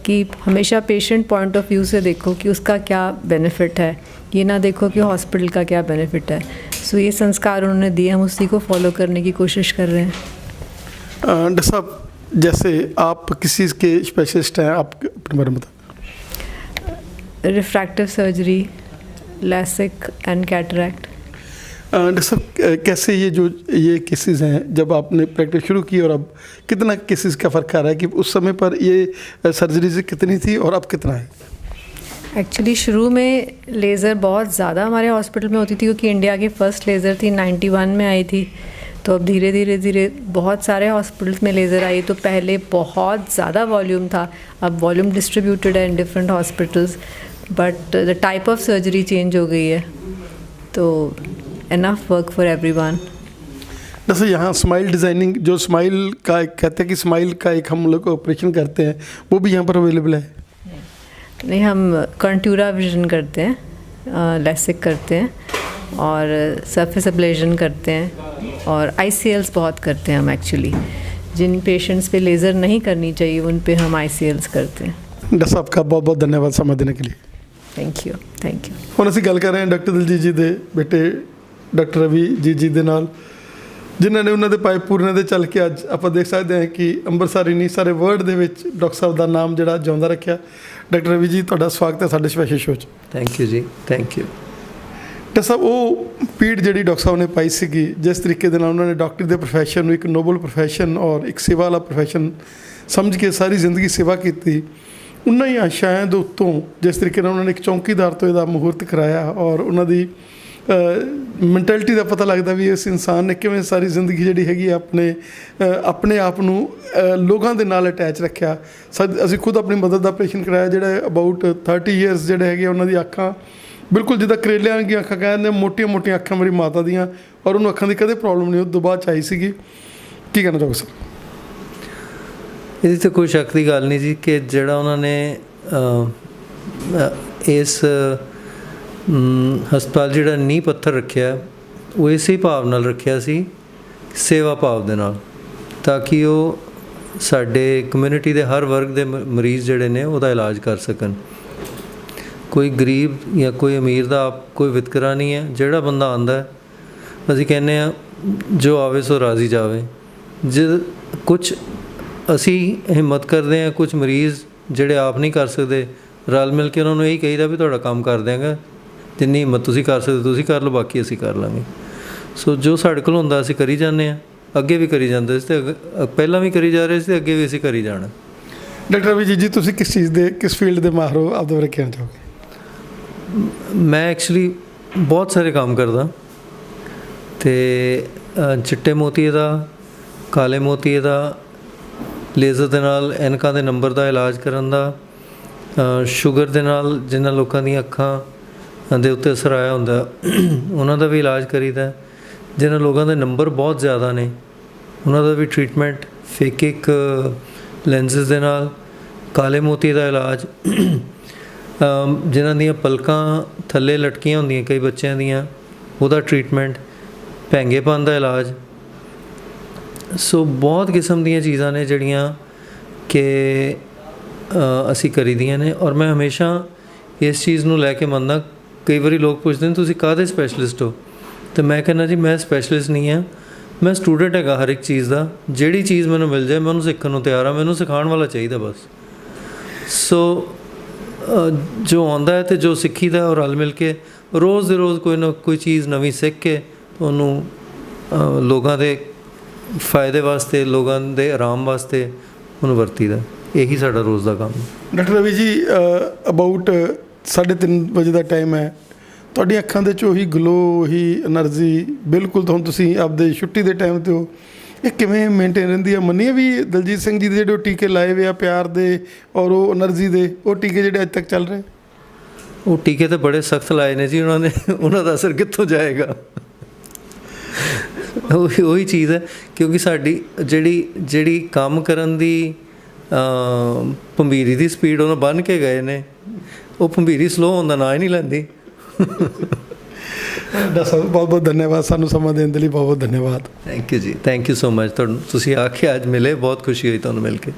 कि हमेशा पेशेंट पॉइंट ऑफ व्यू से देखो कि उसका क्या बेनिफिट है, ये ना देखो कि हॉस्पिटल का क्या बेनिफिट है। सो ये संस्कार उन्होंने दिए, हम उसी को फॉलो करने की कोशिश कर रहे हैं। डॉक्टर साहब, जैसे आप किस चीज़ के स्पेशलिस्ट हैं, आप अपने बारे में बताएं। Refractive surgery, LASIK and cataract. Doctor साहब, कैसे ये केसेस हैं, जब आपने प्रैक्टिस शुरू की और अब कितना केसेस का फ़र्क आ रहा है कि उस समय पर ये सर्जरीज कितनी थी और अब कितना है? एक्चुअली शुरू में लेज़र बहुत ज़्यादा हमारे हॉस्पिटल में होती थी, क्योंकि इंडिया की फ़र्स्ट लेज़र थी, 91 में आई थी। तो अब धीरे धीरे बहुत सारे हॉस्पिटल्स में लेज़र आई, तो पहले बहुत ज़्यादा वॉल्यूम था, अब वॉल्यूम डिस्ट्रीब्यूटेड है in different hospitals, but the type of surgery change हो गई है, तो इनफ वर्क फॉर एवरीवन। जैसे यहाँ स्माइल डिज़ाइनिंग, जो स्माइल का कहते हैं कि स्माइल का एक हम लोग ऑपरेशन करते हैं, वो भी यहाँ पर अवेलेबल है? नहीं, हम कंट्यूरा विजन करते हैं, लैसिक करते हैं और सरफेस एब्लेशन करते हैं, और ICLs बहुत करते हैं हम। एक्चुअली जिन पेशेंट्स पे लेज़र नहीं करनी चाहिए उन पे हम ICLs करते हैं। डॉक्टर साहब का बहुत बहुत धन्यवाद समय देने के लिए। Thank you, thank you. ਹੁਣ ਅਸੀਂ ਗੱਲ ਕਰ ਰਹੇ ਹਾਂ ਡਾਕਟਰ ਦਲਜੀਤ ਜੀ ਦੇ ਬੇਟੇ ਡਾਕਟਰ ਰਵੀ ਜੀ ਦੇ ਨਾਲ, ਜਿਨ੍ਹਾਂ ਨੇ ਉਹਨਾਂ ਦੇ ਪਾਏ ਪੂਰਨੇ ਦੇ ਚੱਲ ਕੇ ਅੱਜ ਆਪਾਂ ਦੇਖ ਸਕਦੇ ਹਾਂ ਕਿ ਅੰਮ੍ਰਿਤਸਰ ਹੀ ਨਹੀਂ ਸਾਰੇ ਵਰਲਡ ਦੇ ਵਿੱਚ ਡਾਕਟਰ ਸਾਹਿਬ ਦਾ ਨਾਮ ਜਿਹੜਾ ਜਿਉਂਦਾ ਰੱਖਿਆ। ਡਾਕਟਰ ਰਵੀ ਜੀ, ਤੁਹਾਡਾ ਸਵਾਗਤ ਹੈ ਸਾਡੇ ਸਪੈਸ਼ਲ ਸ਼ੋਅ 'ਚ। ਥੈਂਕ ਯੂ ਜੀ, ਥੈਂਕ ਯੂ। ਡਾਕਟਰ ਸਾਹਿਬ, ਉਹ ਪੀੜ ਜਿਹੜੀ ਡਾਕਟਰ ਸਾਹਿਬ ਨੇ ਪਾਈ ਸੀਗੀ, ਜਿਸ ਤਰੀਕੇ ਦੇ ਨਾਲ ਉਹਨਾਂ ਨੇ ਡਾਕਟਰੀ ਦੇ ਪ੍ਰੋਫੈਸ਼ਨ ਨੂੰ ਇੱਕ ਨੋਬਲ ਪ੍ਰੋਫੈਸ਼ਨ ਔਰ ਇੱਕ ਸੇਵਾ ਵਾਲਾ ਪ੍ਰੋਫੈਸ਼ਨ ਸਮਝ ਕੇ ਸਾਰੀ ਜ਼ਿੰਦਗੀ ਸੇਵਾ ਕੀਤੀ, ਉਹਨਾਂ ਹੀ ਆਸ਼ਾਵਾਂ ਦੇ ਉੱਤੋਂ ਜਿਸ ਤਰੀਕੇ ਨਾਲ ਉਹਨਾਂ ਨੇ ਇੱਕ ਚੌਂਕੀਦਾਰ ਤੋਂ ਇਹਦਾ ਮਹੂਰਤ ਕਰਾਇਆ, ਔਰ ਉਹਨਾਂ ਦੀ ਮੈਂਟੈਲਿਟੀ ਦਾ ਪਤਾ ਲੱਗਦਾ ਵੀ ਇਸ ਇਨਸਾਨ ਨੇ ਕਿਵੇਂ ਸਾਰੀ ਜ਼ਿੰਦਗੀ ਜਿਹੜੀ ਹੈਗੀ ਆਪਣੇ ਆਪ ਨੂੰ ਲੋਕਾਂ ਦੇ ਨਾਲ ਅਟੈਚ ਰੱਖਿਆ। ਅਸੀਂ ਖੁਦ ਆਪਣੀ ਮਦਰ ਦਾ ਆਪਰੇਸ਼ਨ ਕਰਾਇਆ, ਜਿਹੜਾ ਅਬਾਊਟ 30 ਈਅਰਸ ਜਿਹੜੇ ਹੈਗੇ ਉਹਨਾਂ ਦੀ ਅੱਖਾਂ ਬਿਲਕੁਲ ਜਿੱਦਾਂ ਕਰੇਲਿਆਂ ਦੀਆਂ ਅੱਖਾਂ ਕਹਿੰਦੇ, ਮੋਟੀਆਂ ਮੋਟੀਆਂ ਅੱਖਾਂ ਮੇਰੀ ਮਾਤਾ ਦੀਆਂ, ਔਰ ਉਹਨੂੰ ਅੱਖਾਂ ਦੀ ਕਦੇ ਪ੍ਰੋਬਲਮ ਨਹੀਂ, ਉਹ ਤੋਂ ਬਾਅਦ 'ਚ ਆਈ ਸੀਗੀ। ਕੀ ਕਹਿਣਾ ਚਾਹੋਗੇ ਸਰ? ਇਹਦੀ ਤਾਂ ਕੋਈ ਸ਼ੱਕ ਦੀ ਗੱਲ ਨਹੀਂ ਜੀ ਕਿ ਜਿਹੜਾ ਉਹਨਾਂ ਨੇ ਇਸ ਹਸਪਤਾਲ ਜਿਹੜਾ ਨੀਂਹ ਪੱਥਰ ਰੱਖਿਆ, ਉਹ ਇਸੇ ਭਾਵ ਨਾਲ ਰੱਖਿਆ ਸੀ, ਸੇਵਾ ਭਾਵ ਦੇ ਨਾਲ, ਤਾਂ ਕਿ ਉਹ ਸਾਡੇ ਕਮਿਊਨਿਟੀ ਦੇ ਹਰ ਵਰਗ ਦੇ ਮਰੀਜ਼ ਜਿਹੜੇ ਨੇ ਉਹਦਾ ਇਲਾਜ ਕਰ ਸਕਣ। ਕੋਈ ਗਰੀਬ ਜਾਂ ਕੋਈ ਅਮੀਰ ਦਾ ਕੋਈ ਵਿਤਕਰਾ ਨਹੀਂ ਹੈ। ਜਿਹੜਾ ਬੰਦਾ ਆਉਂਦਾ, ਅਸੀਂ ਕਹਿੰਦੇ ਹਾਂ ਜੋ ਆਵੇ ਸੋ ਰਾਜ਼ੀ ਜਾਵੇ। ਜੇ ਕੁਛ ਅਸੀਂ ਹਿੰਮਤ ਕਰਦੇ ਹਾਂ, ਕੁਛ ਮਰੀਜ਼ ਜਿਹੜੇ ਆਪ ਨਹੀਂ ਕਰ ਸਕਦੇ, ਰਲ ਮਿਲ ਕੇ ਉਹਨਾਂ ਨੂੰ ਇਹੀ ਕਹੀਦਾ ਵੀ ਤੁਹਾਡਾ ਕੰਮ ਕਰ ਦਿਆਂਗਾ, ਜਿੰਨੀ ਹਿੰਮਤ ਤੁਸੀਂ ਕਰ ਸਕਦੇ ਤੁਸੀਂ ਕਰ ਲਓ, ਬਾਕੀ ਅਸੀਂ ਕਰ ਲਾਂਗੇ। ਸੋ ਜੋ ਸਾਡੇ ਕੋਲ ਹੁੰਦਾ ਅਸੀਂ ਕਰੀ ਜਾਂਦੇ ਹਾਂ, ਅੱਗੇ ਵੀ ਕਰੀ ਜਾਂਦੇ ਸੀ, ਅਤੇ ਪਹਿਲਾਂ ਵੀ ਕਰੀ ਜਾ ਰਹੇ ਸੀ, ਅੱਗੇ ਵੀ ਅਸੀਂ ਕਰੀ ਜਾਣਾ। ਡਾਕਟਰ ਰਵੀ ਜੀ, ਤੁਸੀਂ ਕਿਸ ਚੀਜ਼ ਦੇ, ਕਿਸ ਫੀਲਡ ਦੇ ਮਾਹਰ ਹੋ, ਆਪਦੇ ਬਾਰੇ ਕਹਿਣਾ ਚਾਹੋਗੇ? ਮੈਂ ਐਕਚੁਅਲੀ ਬਹੁਤ ਸਾਰੇ ਕੰਮ ਕਰਦਾ, ਅਤੇ ਚਿੱਟੇ ਮੋਤੀਏ ਦਾ, ਕਾਲੇ ਮੋਤੀਏ ਦਾ, ਲੇਜ਼ਰ ਦੇ ਨਾਲ ਐਨਕਾਂ ਦੇ ਨੰਬਰ ਦਾ ਇਲਾਜ ਕਰਨ ਦਾ, ਸ਼ੂਗਰ ਦੇ ਨਾਲ ਜਿਨ੍ਹਾਂ ਲੋਕਾਂ ਦੀਆਂ ਅੱਖਾਂ ਦੇ ਉੱਤੇ ਅਸਰ ਆਇਆ ਹੁੰਦਾ ਉਹਨਾਂ ਦਾ ਵੀ ਇਲਾਜ ਕਰੀਦਾ। ਜਿਹਨਾਂ ਲੋਕਾਂ ਦੇ ਨੰਬਰ ਬਹੁਤ ਜ਼ਿਆਦਾ ਨੇ ਉਹਨਾਂ ਦਾ ਵੀ ਟ੍ਰੀਟਮੈਂਟ, ਫੇਕਿਕ ਲੈਂਸਿਸ ਦੇ ਨਾਲ, ਕਾਲੇ ਮੋਤੀ ਦਾ ਇਲਾਜ, ਜਿਨ੍ਹਾਂ ਦੀਆਂ ਪਲਕਾਂ ਥੱਲੇ ਲਟਕੀਆਂ ਹੁੰਦੀਆਂ ਕਈ ਬੱਚਿਆਂ ਦੀਆਂ, ਉਹਦਾ ਟ੍ਰੀਟਮੈਂਟ, ਭੈਂਗੇਪਨ ਦਾ ਇਲਾਜ। ਸੋ ਬਹੁਤ ਕਿਸਮ ਦੀਆਂ ਚੀਜ਼ਾਂ ਨੇ ਜਿਹੜੀਆਂ ਕਿ ਅਸੀਂ ਕਰੀਦੀਆਂ ਨੇ। ਔਰ ਮੈਂ ਹਮੇਸ਼ਾ ਇਸ ਚੀਜ਼ ਨੂੰ ਲੈ ਕੇ ਮੰਨਦਾ, ਕਈ ਵਾਰੀ ਲੋਕ ਪੁੱਛਦੇ ਨੇ ਤੁਸੀਂ ਕਾਹਦੇ ਸਪੈਸ਼ਲਿਸਟ ਹੋ, ਅਤੇ ਮੈਂ ਕਹਿੰਦਾ ਜੀ ਮੈਂ ਸਪੈਸ਼ਲਿਸਟ ਨਹੀਂ ਹਾਂ, ਮੈਂ ਸਟੂਡੈਂਟ ਹੈਗਾ ਹਰ ਇੱਕ ਚੀਜ਼ ਦਾ। ਜਿਹੜੀ ਚੀਜ਼ ਮੈਨੂੰ ਮਿਲ ਜਾਏ ਮੈਂ ਉਹਨੂੰ ਸਿੱਖਣ ਨੂੰ ਤਿਆਰ ਹਾਂ, ਮੈਨੂੰ ਸਿਖਾਉਣ ਵਾਲਾ ਚਾਹੀਦਾ ਬਸ। ਸੋ ਜੋ ਆਉਂਦਾ ਹੈ ਅਤੇ ਜੋ ਸਿੱਖੀਦਾ ਉਹ ਰਲ ਮਿਲ ਕੇ ਰੋਜ਼ ਦੇ ਰੋਜ਼ ਕੋਈ ਨਾ ਕੋਈ ਚੀਜ਼ ਨਵੀਂ ਸਿੱਖ ਕੇ ਉਹਨੂੰ ਲੋਕਾਂ ਦੇ ਫਾਇਦੇ ਵਾਸਤੇ, ਲੋਕਾਂ ਦੇ ਆਰਾਮ ਵਾਸਤੇ ਉਹਨੂੰ ਵਰਤੀਦਾ। ਇਹੀ ਸਾਡਾ ਰੋਜ਼ ਦਾ ਕੰਮ। ਡਾਕਟਰ ਰਵੀ ਜੀ, ਅਬਾਊਟ 3:30 ਵਜੇ ਦਾ ਟਾਈਮ ਹੈ, ਤੁਹਾਡੀਆਂ ਅੱਖਾਂ ਦੇ 'ਚ ਉਹੀ ਗਲੋ, ਉਹੀ ਐਨਰਜੀ ਬਿਲਕੁਲ ਤੁਹਾਨੂੰ ਤੁਸੀਂ ਆਪਦੇ ਛੁੱਟੀ ਦੇ ਟਾਈਮ 'ਤੇ ਹੋ, ਇਹ ਕਿਵੇਂ ਮੇਨਟੇਨ ਰਹਿੰਦੀ ਹੈ? ਮੰਨੀਏ ਵੀ ਦਲਜੀਤ ਸਿੰਘ ਜੀ ਦੇ ਜਿਹੜੇ ਉਹ ਟੀਕੇ ਲਾਏ ਹੋਏ ਆ ਪਿਆਰ ਦੇ ਔਰ ਉਹ ਐਨਰਜੀ ਦੇ, ਉਹ ਟੀਕੇ ਜਿਹੜੇ ਅੱਜ ਤੱਕ ਚੱਲ ਰਹੇ? ਉਹ ਟੀਕੇ ਤਾਂ ਬੜੇ ਸਖਤ ਲਾਏ ਨੇ ਜੀ ਉਹਨਾਂ ਨੇ, ਉਹਨਾਂ ਦਾ ਅਸਰ ਕਿੱਥੋਂ ਜਾਏਗਾ? ਉਹੀ ਚੀਜ਼ ਹੈ, ਕਿਉਂਕਿ ਸਾਡੀ ਜਿਹੜੀ ਕੰਮ ਕਰਨ ਦੀ ਭੰਬੀਰੀ ਦੀ ਸਪੀਡ ਉਹਨਾਂ ਬੰਨ੍ਹ ਕੇ ਗਏ ਨੇ, ਉਹ ਭੰਬੀਰੀ ਸਲੋ ਹੋਣ ਦਾ ਨਾਂ ਹੀ ਨਹੀਂ ਲੈਂਦੀ। ਡਾਕਟਰ ਸਾਹਿਬ ਬਹੁਤ ਬਹੁਤ ਧੰਨਵਾਦ, ਸਾਨੂੰ ਸਮਾਂ ਦੇਣ ਦੇ ਲਈ ਬਹੁਤ ਬਹੁਤ ਧੰਨਵਾਦ। ਥੈਂਕ ਯੂ ਜੀ, ਥੈਂਕ ਯੂ ਸੋ ਮਚ। ਤੁਸੀਂ ਆ ਕੇ ਅੱਜ ਮਿਲੇ, ਬਹੁਤ ਖੁਸ਼ੀ ਹੋਈ ਤੁਹਾਨੂੰ ਮਿਲ ਕੇ।